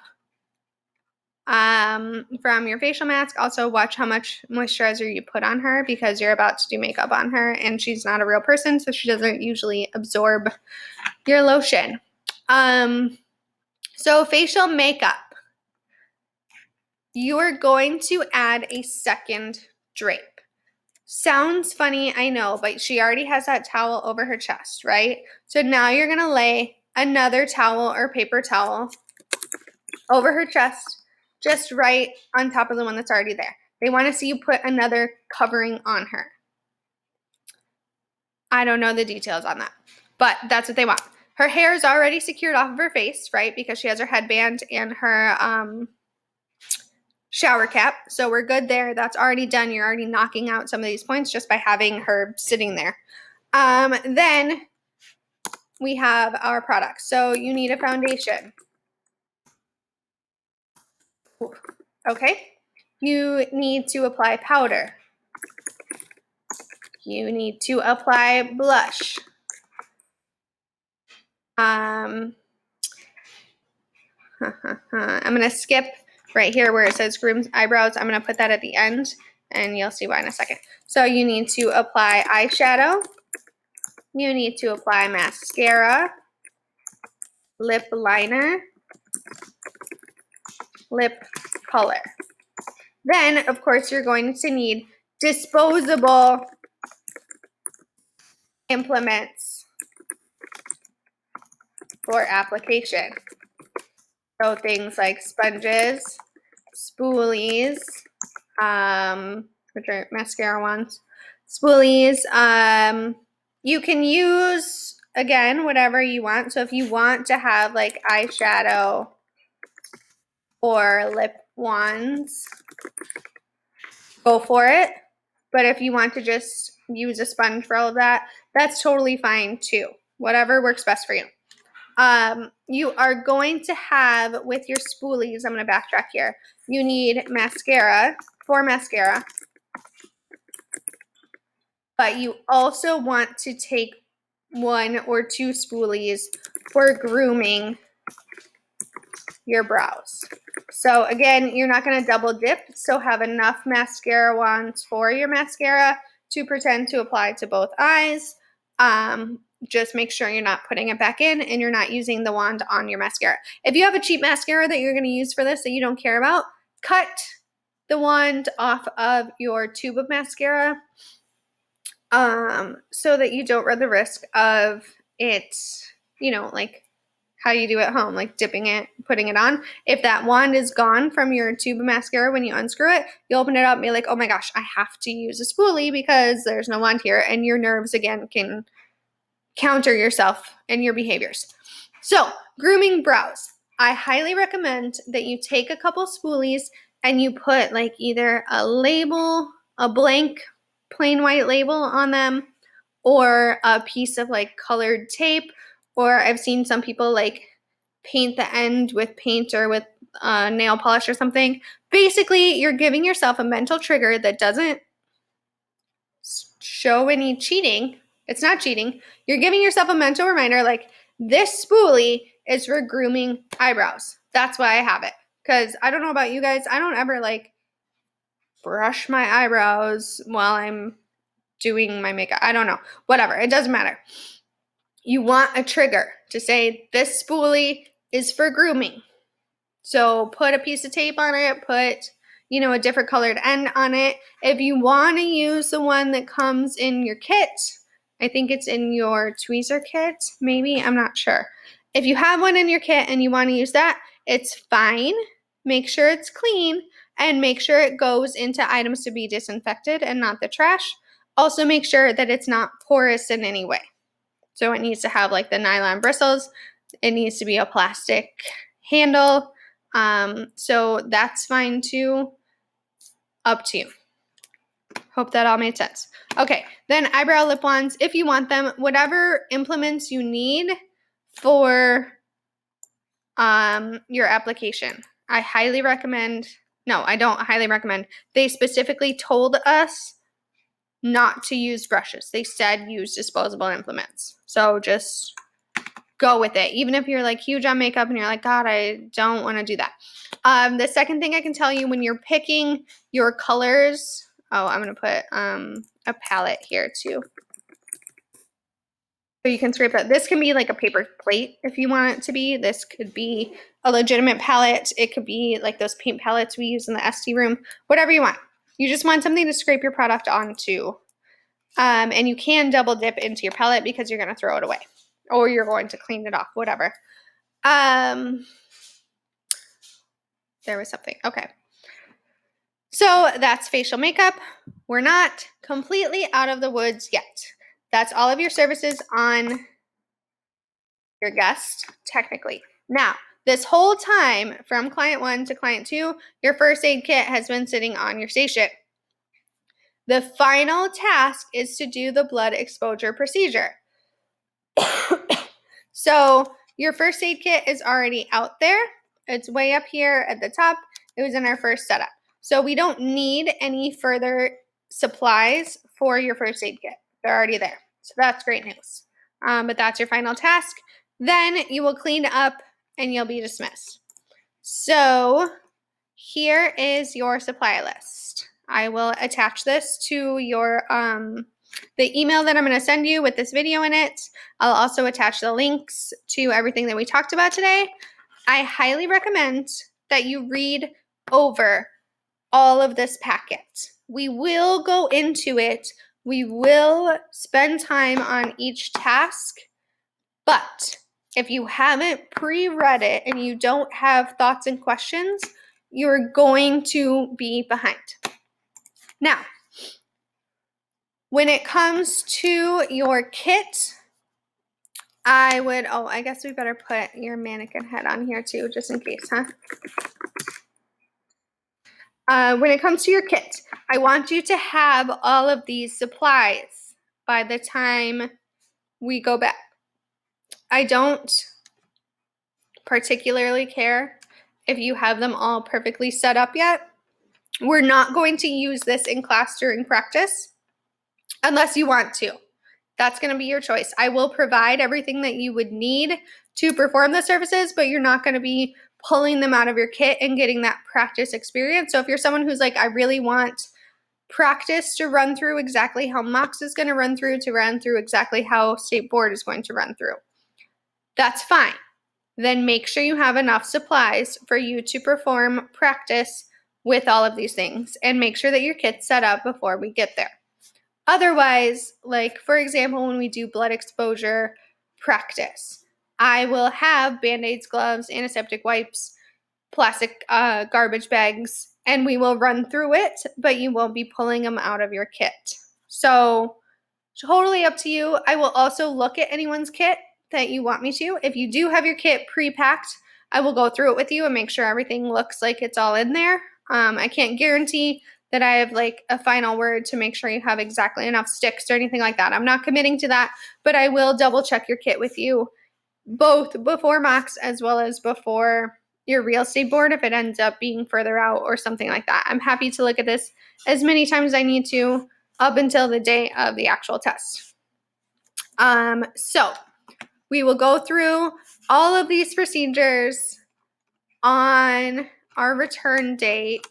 from your facial mask, also watch how much moisturizer you put on her because you're about to do makeup on her and she's not a real person, so she doesn't usually absorb your lotion. So facial makeup. You're going to add a second drape. Sounds funny, I know, but she already has that towel over her chest, right? So now you're going to lay another towel or paper towel over her chest, just right on top of the one that's already there. They want to see you put another covering on her. I don't know the details on that, but that's what they want. Her hair is already secured off of her face, right? Because she has her headband and her shower cap. So we're good there. That's already done. You're already knocking out some of these points just by having her sitting there. Then we have our products. So you need a foundation. Okay. You need to apply powder. You need to apply blush. I'm going to skip right here where it says groomed eyebrows. I'm going to put that at the end, and you'll see why in a second. So you need to apply eyeshadow. You need to apply mascara, lip liner, lip color. Then, of course, you're going to need disposable implements for application. So things like sponges, spoolies, which are mascara wands. Spoolies, you can use, again, whatever you want. So if you want to have like eyeshadow or lip wands, go for it. But if you want to just use a sponge for all of that, that's totally fine too. Whatever works best for you. You are going to have, with your spoolies, I'm going to backtrack here. You need mascara, for mascara. But you also want to take 1 or 2 spoolies for grooming your brows. So again, you're not going to double dip, so have enough mascara wands for your mascara to pretend to apply to both eyes. Just make sure you're not putting it back in and you're not using the wand on your mascara. If you have a cheap mascara that you're going to use for this that you don't care about, cut the wand off of your tube of mascara so that you don't run the risk of it, like how you do at home, like dipping it, putting it on. If that wand is gone from your tube of mascara when you unscrew it, you open it up and be like, oh my gosh, I have to use a spoolie because there's no wand here, and your nerves again can counter yourself and your behaviors. So, grooming brows. I highly recommend that you take a couple spoolies and you put like either a label, a blank plain white label on them, or a piece of like colored tape, or I've seen some people like paint the end with paint or with nail polish or something. Basically, you're giving yourself a mental trigger that doesn't show any cheating. It's not cheating. You're giving yourself a mental reminder like, this spoolie is for grooming eyebrows. That's why I have it. Because I don't know about you guys, I don't ever like brush my eyebrows while I'm doing my makeup. I don't know. Whatever. It doesn't matter. You want a trigger to say this spoolie is for grooming. So put a piece of tape on it, put, a different colored end on it. If you want to use the one that comes in your kit, I think it's in your tweezer kit, maybe, I'm not sure. If you have one in your kit and you want to use that, it's fine. Make sure it's clean and make sure it goes into items to be disinfected and not the trash. Also make sure that it's not porous in any way. So it needs to have like the nylon bristles. It needs to be a plastic handle. So that's fine too. Up to you. Hope that all made sense. Okay, then eyebrow lip wands, if you want them, whatever implements you need for your application. I highly recommend, no, I don't highly recommend. They specifically told us not to use brushes. They said use disposable implements. So just go with it. Even if you're like huge on makeup and you're like, God, I don't want to do that. The second thing I can tell you when you're picking your colors, I'm going to put a palette here too. So you can scrape it. This can be like a paper plate if you want it to be. This could be a legitimate palette. It could be like those paint palettes we use in the Aesthi room. Whatever you want. You just want something to scrape your product onto. And you can double dip into your palette because you're going to throw it away. Or you're going to clean it off. Whatever. There was something. Okay. So that's facial makeup. We're not completely out of the woods yet. That's all of your services on your guest, technically. Now, this whole time from client 1 to client 2, your first aid kit has been sitting on your station. The final task is to do the blood exposure procedure. So your first aid kit is already out there. It's way up here at the top. It was in our first setup. So we don't need any further supplies for your first aid kit. They're already there. So that's great news. But that's your final task. Then you will clean up and you'll be dismissed. So here is your supply list. I will attach this to your the email that I'm going to send you with this video in it. I'll also attach the links to everything that we talked about today. I highly recommend that you read over all of this packet. We will go into it. We will spend time on each task, but if you haven't pre-read it and you don't have thoughts and questions, you're going to be behind. Now, When it comes to your kit, I guess we better put your mannequin head on here too, just in case, huh? When it comes to your kit, I want you to have all of these supplies by the time we go back. I don't particularly care if you have them all perfectly set up yet. We're not going to use this in class during practice unless you want to. That's going to be your choice. I will provide everything that you would need to perform the services, but you're not going to be pulling them out of your kit and getting that practice experience. So if you're someone who's like, I really want practice to run through exactly how mocs is going to run through exactly how state board is going to run through, that's fine. Then make sure you have enough supplies for you to perform practice with all of these things, and make sure that your kit's set up before we get there. Otherwise, like for example, when we do blood exposure practice, I will have Band-Aids, gloves, antiseptic wipes, plastic garbage bags, and we will run through it, but you won't be pulling them out of your kit. So totally up to you. I will also look at anyone's kit that you want me to. If you do have your kit pre-packed, I will go through it with you and make sure everything looks like it's all in there. I can't guarantee that I have like a final word to make sure you have exactly enough sticks or anything like that. I'm not committing to that, but I will double check your kit with you both before mocs as well as before your real state board if it ends up being further out or something like that. I'm happy to look at this as many times as I need to up until the day of the actual test. So we will go through all of these procedures on our return date,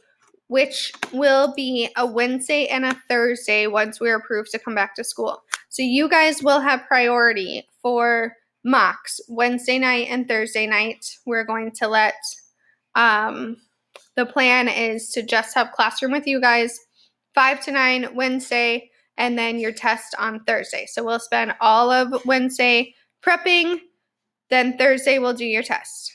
which will be a Wednesday and a Thursday once we're approved to come back to school. So you guys will have priority for mocs Wednesday night and Thursday night. We're going to let, the plan is to just have classroom with you guys 5 to 9 Wednesday, and then your test on Thursday. So we'll spend all of Wednesday prepping, then Thursday we'll do your test.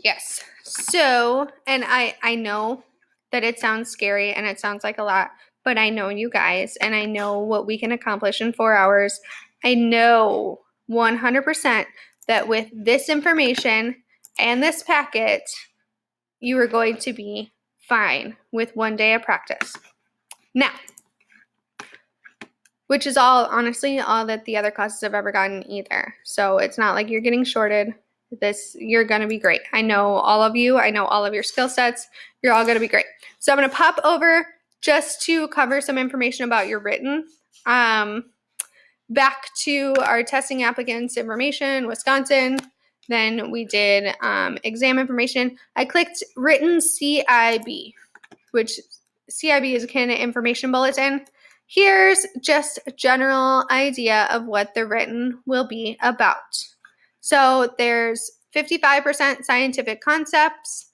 Yes. So, and I know that it sounds scary and it sounds like a lot, but I know you guys and I know what we can accomplish in 4 hours. I know 100% that with this information and this packet, you are going to be fine with 1 day of practice. Now, which is honestly, all that the other classes have ever gotten either. So it's not like you're getting shorted. You're going to be great. I know all of you. I know all of your skill sets. You're all going to be great. So I'm going to pop over just to cover some information about your written. Back to our testing applicants information, Wisconsin. Then we did exam information. I clicked written CIB, which CIB is a candidate information bulletin. Here's just a general idea of what the written will be about. So there's 55% scientific concepts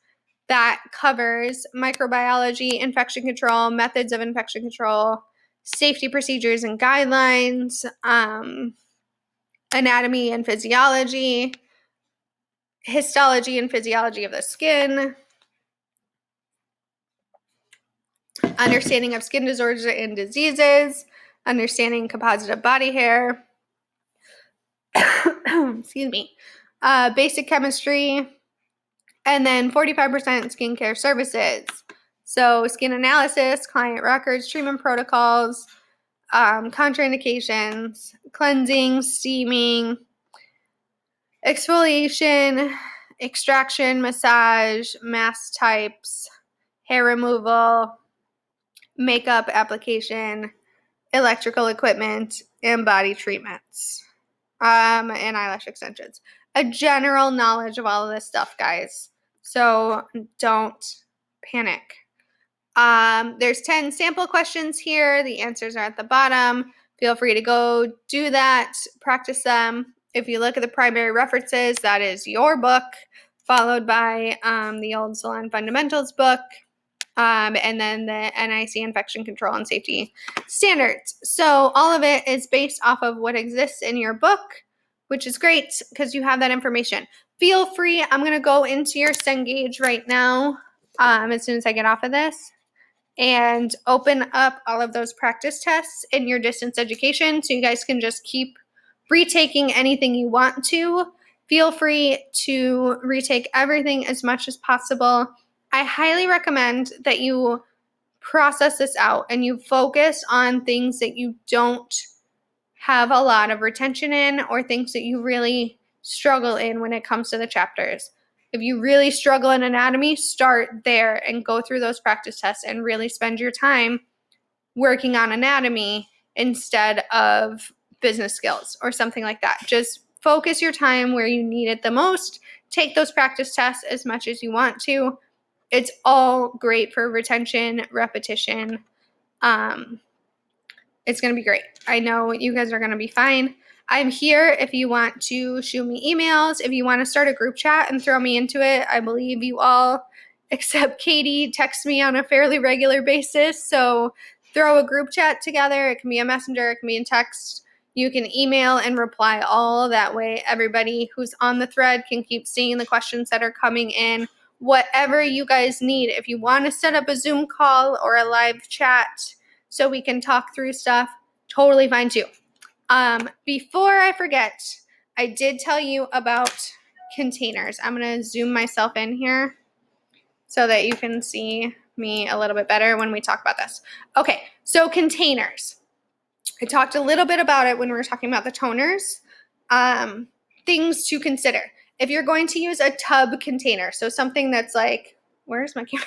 that covers microbiology, infection control, methods of infection control, safety procedures and guidelines, anatomy and physiology, histology and physiology of the skin, understanding of skin disorders and diseases, understanding composite body hair, excuse me, basic chemistry, and then 45% skincare services. So skin analysis, client records, treatment protocols, contraindications, cleansing, steaming, exfoliation, extraction, massage, mask types, hair removal, makeup application, electrical equipment, and body treatments, and eyelash extensions. A general knowledge of all of this stuff, guys. So don't panic. There's 10 sample questions here. The answers are at the bottom. Feel free to go do that, practice them. If you look at the primary references, that is your book, followed by the old Salon Fundamentals book, and then the NIC Infection Control and Safety Standards. So all of it is based off of what exists in your book, which is great because you have that information. Feel free, I'm going to go into your Cengage right now as soon as I get off of this. and open up all of those practice tests in your distance education so you guys can just keep retaking anything you want to. Feel free to retake everything as much as possible. I highly recommend that you process this out and you focus on things that you don't have a lot of retention in or things that you really struggle in when it comes to the chapters. If you really struggle in anatomy, start there and go through those practice tests and really spend your time working on anatomy instead of business skills or something like that. Just focus your time where you need it the most. Take those practice tests as much as you want to. It's all great for retention, repetition. It's going to be great. I know you guys are going to be fine. I'm here if you want to shoot me emails, if you want to start a group chat and throw me into it. I believe you all, except Katie, text me on a fairly regular basis. So throw a group chat together. It can be a messenger, it can be in text. You can email and reply all that way. Everybody who's on the thread can keep seeing the questions that are coming in. Whatever you guys need. If you want to set up a Zoom call or a live chat so we can talk through stuff, totally fine too. Before I forget, I did tell you about containers. I'm going to zoom myself in here so that you can see me a little bit better when we talk about this. Okay, so containers. I talked a little bit about it when we were talking about the toners. Things to consider. If you're going to use a tub container, so something that's like, where's my camera?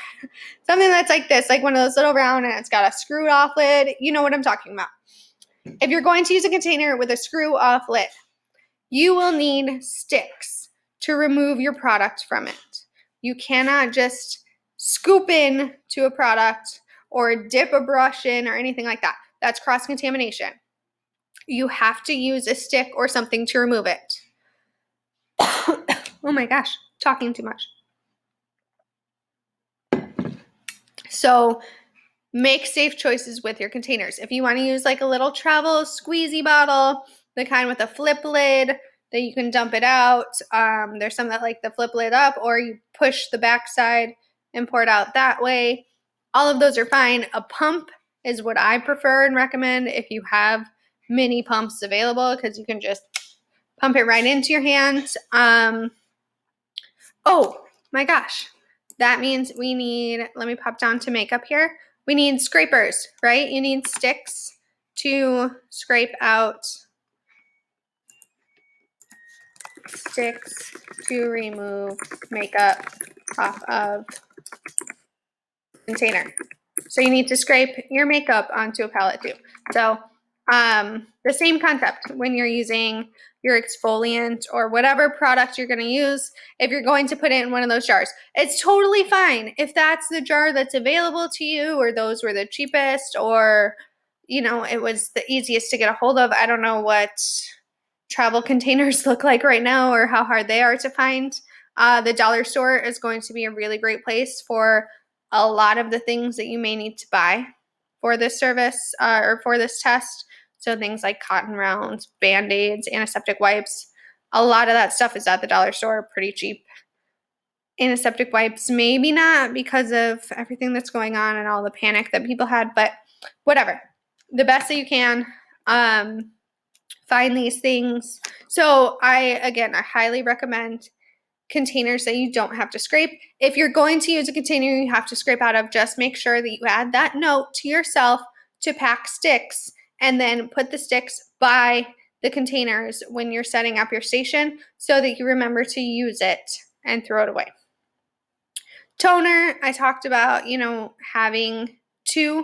Something that's like this, like one of those little round and it's got a screwed off lid. You know what I'm talking about. If you're going to use a container with a screw off lid, you will need sticks to remove your product from it. You cannot just scoop in to a product or dip a brush in or anything like that. That's cross-contamination. You have to use a stick or something to remove it. Oh my gosh, talking too much. So make safe choices with your containers. If you want to use like a little travel squeezy bottle, the kind with a flip lid that you can dump it out. There's some that like the flip lid up, or you push the back side and pour it out that way. All of those are fine. A pump is what I prefer and recommend if you have mini pumps available, because you can just pump it right into your hands. Oh my gosh. That means we need, let me pop down to makeup here. We need scrapers, right? You need sticks to scrape out, sticks to remove makeup off of container. So you need to scrape your makeup onto a palette too. So the same concept when you're using your exfoliant or whatever product you're going to use. If you're going to put it in one of those jars, it's totally fine if that's the jar that's available to you, or those were the cheapest, or you know, it was the easiest to get a hold of. I don't know what travel containers look like right now or how hard they are to find. The dollar store is going to be a really great place for a lot of the things that you may need to buy for this service or for this test. So things like cotton rounds, Band-Aids, antiseptic wipes. A lot of that stuff is at the dollar store, pretty cheap. Antiseptic wipes, maybe not because of everything that's going on and all the panic that people had, but whatever. The best that you can. Find these things. So I highly recommend containers that you don't have to scrape. If you're going to use a container you have to scrape out of, just make sure that you add that note to yourself to pack sticks, and then put the sticks by the containers when you're setting up your station so that you remember to use it and throw it away. Toner, I talked about, having two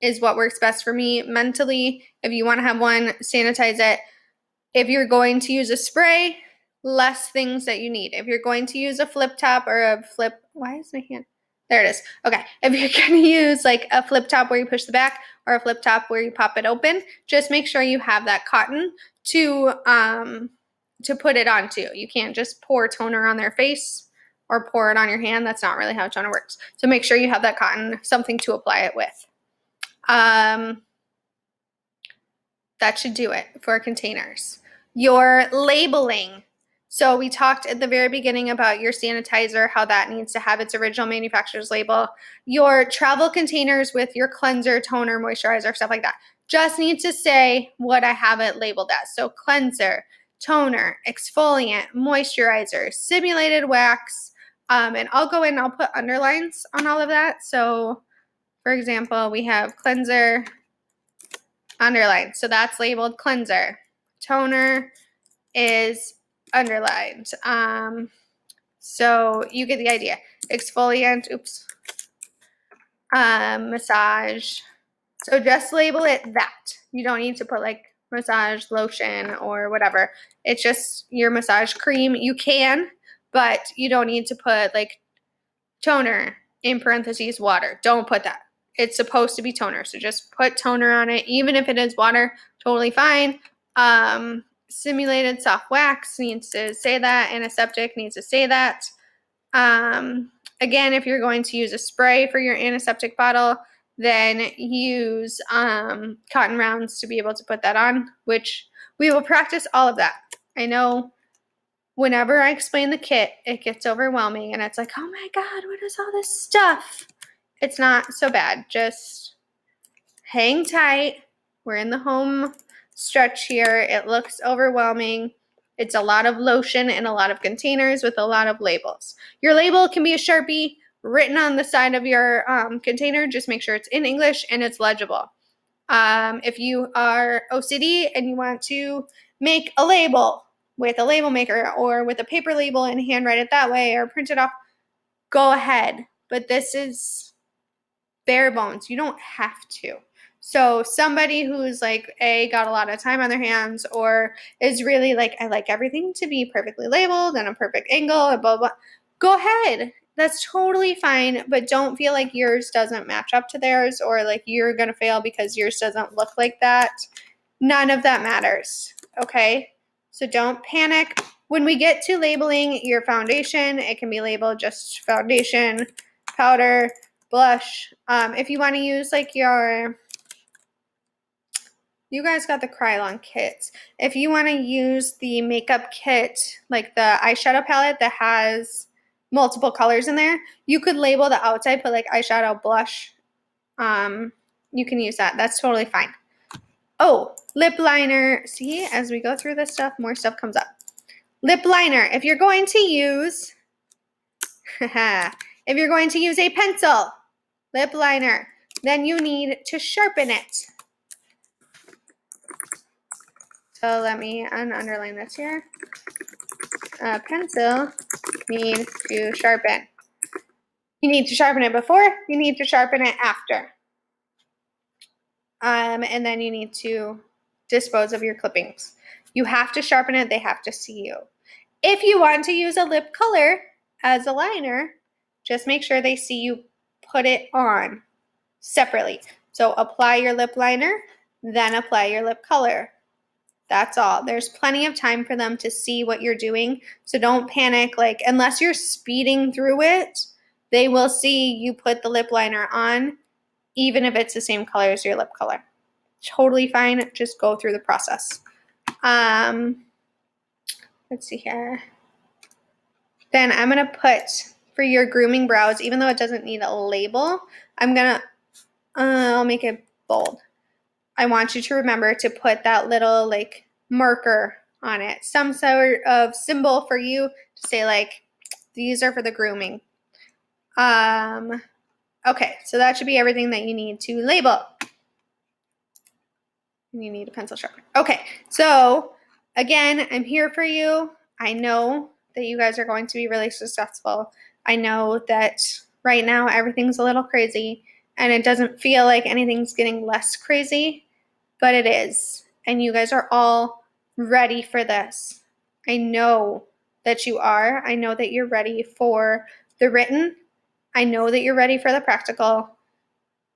is what works best for me mentally. If you want to have one, sanitize it. If you're going to use a spray, less things that you need. If you're going to use a flip top or a flip, why is my hand? There it is. Okay. If you're going to use like a flip top where you push the back, or a flip top where you pop it open, just make sure you have that cotton to put it onto. You can't just pour toner on their face or pour it on your hand. That's not really how toner works. So make sure you have that cotton, something to apply it with. That should do it for containers. Your labeling. So we talked at the very beginning about your sanitizer, how that needs to have its original manufacturer's label. Your travel containers with your cleanser, toner, moisturizer, stuff like that, just need to say what I have it labeled as. So cleanser, toner, exfoliant, moisturizer, simulated wax, and I'll go in and I'll put underlines on all of that. So for example, we have cleanser, underlined. So that's labeled cleanser. Toner is underlined. So you get the idea. Exfoliant, massage. So just label it that. You don't need to put like massage lotion or whatever. It's just your massage cream. You can, but you don't need to put like toner in parentheses water. Don't put that. It's supposed to be toner. So just put toner on it. Even if it is water, totally fine. Simulated soft wax needs to say that. Antiseptic needs to say that. Again, if you're going to use a spray for your antiseptic bottle, then use cotton rounds to be able to put that on, which we will practice all of that. I know whenever I explain the kit, it gets overwhelming and it's like, oh my God, what is all this stuff? It's not so bad. Just hang tight. We're in the home stretch here. It looks overwhelming. It's a lot of lotion and a lot of containers with a lot of labels. Your label can be a Sharpie written on the side of your container. Just make sure it's in English and it's legible. If you are OCD and you want to make a label with a label maker or with a paper label and handwrite it that way or print it off, go ahead. But this is bare bones. You don't have to. So somebody who's like, got a lot of time on their hands or is really like, I like everything to be perfectly labeled and a perfect angle and blah, blah, go ahead. That's totally fine, but don't feel like yours doesn't match up to theirs or like you're going to fail because yours doesn't look like that. None of that matters, okay? So don't panic. When we get to labeling your foundation, it can be labeled just foundation, powder, blush. If you want to use like you guys got the Krylon kits. If you want to use the makeup kit, like the eyeshadow palette that has multiple colors in there, you could label the outside, put like eyeshadow, blush. You can use that. That's totally fine. Oh, lip liner. See, as we go through this stuff, more stuff comes up. Lip liner. If you're going to use, a pencil lip liner, then you need to sharpen it. So let me underline this here. A pencil needs to sharpen. You need to sharpen it before, you need to sharpen it after. And then you need to dispose of your clippings. You have to sharpen it, they have to see you. If you want to use a lip color as a liner, just make sure they see you put it on separately. So apply your lip liner, then apply your lip color. That's all. There's plenty of time for them to see what you're doing. So don't panic. Like, unless you're speeding through it, they will see you put the lip liner on, even if it's the same color as your lip color. Totally fine. Just go through the process. Let's see here. Then I'm going to put for your grooming brows, even though it doesn't need a label, I'll make it bold. I want you to remember to put that little like marker on it, some sort of symbol for you to say like, these are for the grooming. Okay, so that should be everything that you need to label. You need a pencil sharpener. Okay, so again, I'm here for you. I know that you guys are going to be really successful. I know that right now everything's a little crazy and it doesn't feel like anything's getting less crazy, but it is. And you guys are all ready for this. I know that you are. I know that you're ready for the written. I know that you're ready for the practical.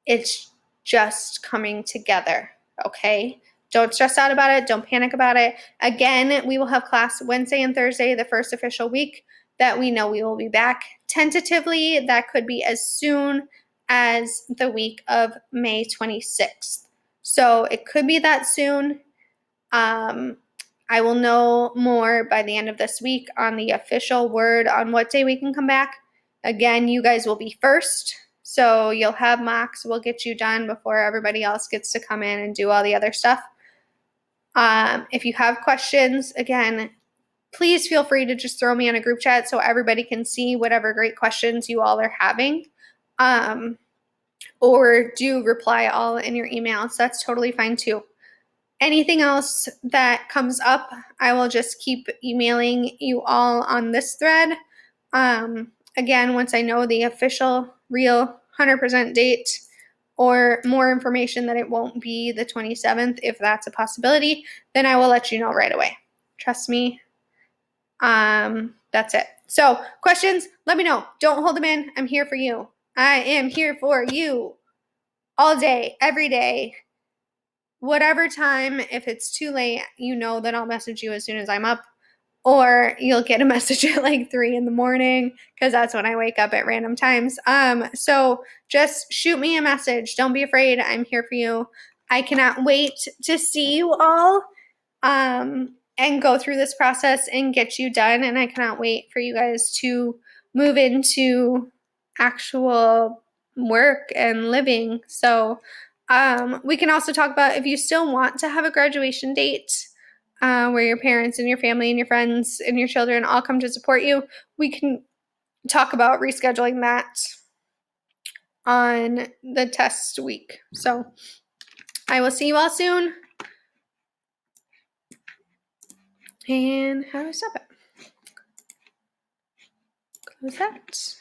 It's just coming together, okay? Don't stress out about it. Don't panic about it. Again, we will have class Wednesday and Thursday, the first official week that we know we will be back. Tentatively, that could be as soon as the week of May 26th. So it could be that soon. I I will know more by the end of this week on the official word on what day we can come back. Again, you guys will be first, so you'll have mocks. We'll get you done before everybody else gets to come in and do all the other stuff. If you have questions, again, please feel free to just throw me in a group chat so everybody can see whatever great questions you all are having. Or do reply all in your emails. That's totally fine too. Anything else that comes up, I will just keep emailing you all on this thread. Again, once I know the official, real 100% date or more information that it won't be the 27th, if that's a possibility, then I will let you know right away. Trust me. That's it. So, questions, let me know. Don't hold them in. I'm here for you. I am here for you all day, every day. Whatever time, if it's too late, you know that I'll message you as soon as I'm up, or you'll get a message at like 3 in the morning because that's when I wake up at random times. So just shoot me a message. Don't be afraid. I'm here for you. I cannot wait to see you all and go through this process and get you done. And I cannot wait for you guys to move into actual work and living. So we can also talk about if you still want to have a graduation date where your parents and your family and your friends and your children all come to support you. We can talk about rescheduling that on the test week. So I will see you all soon. And how do I stop it? Close that.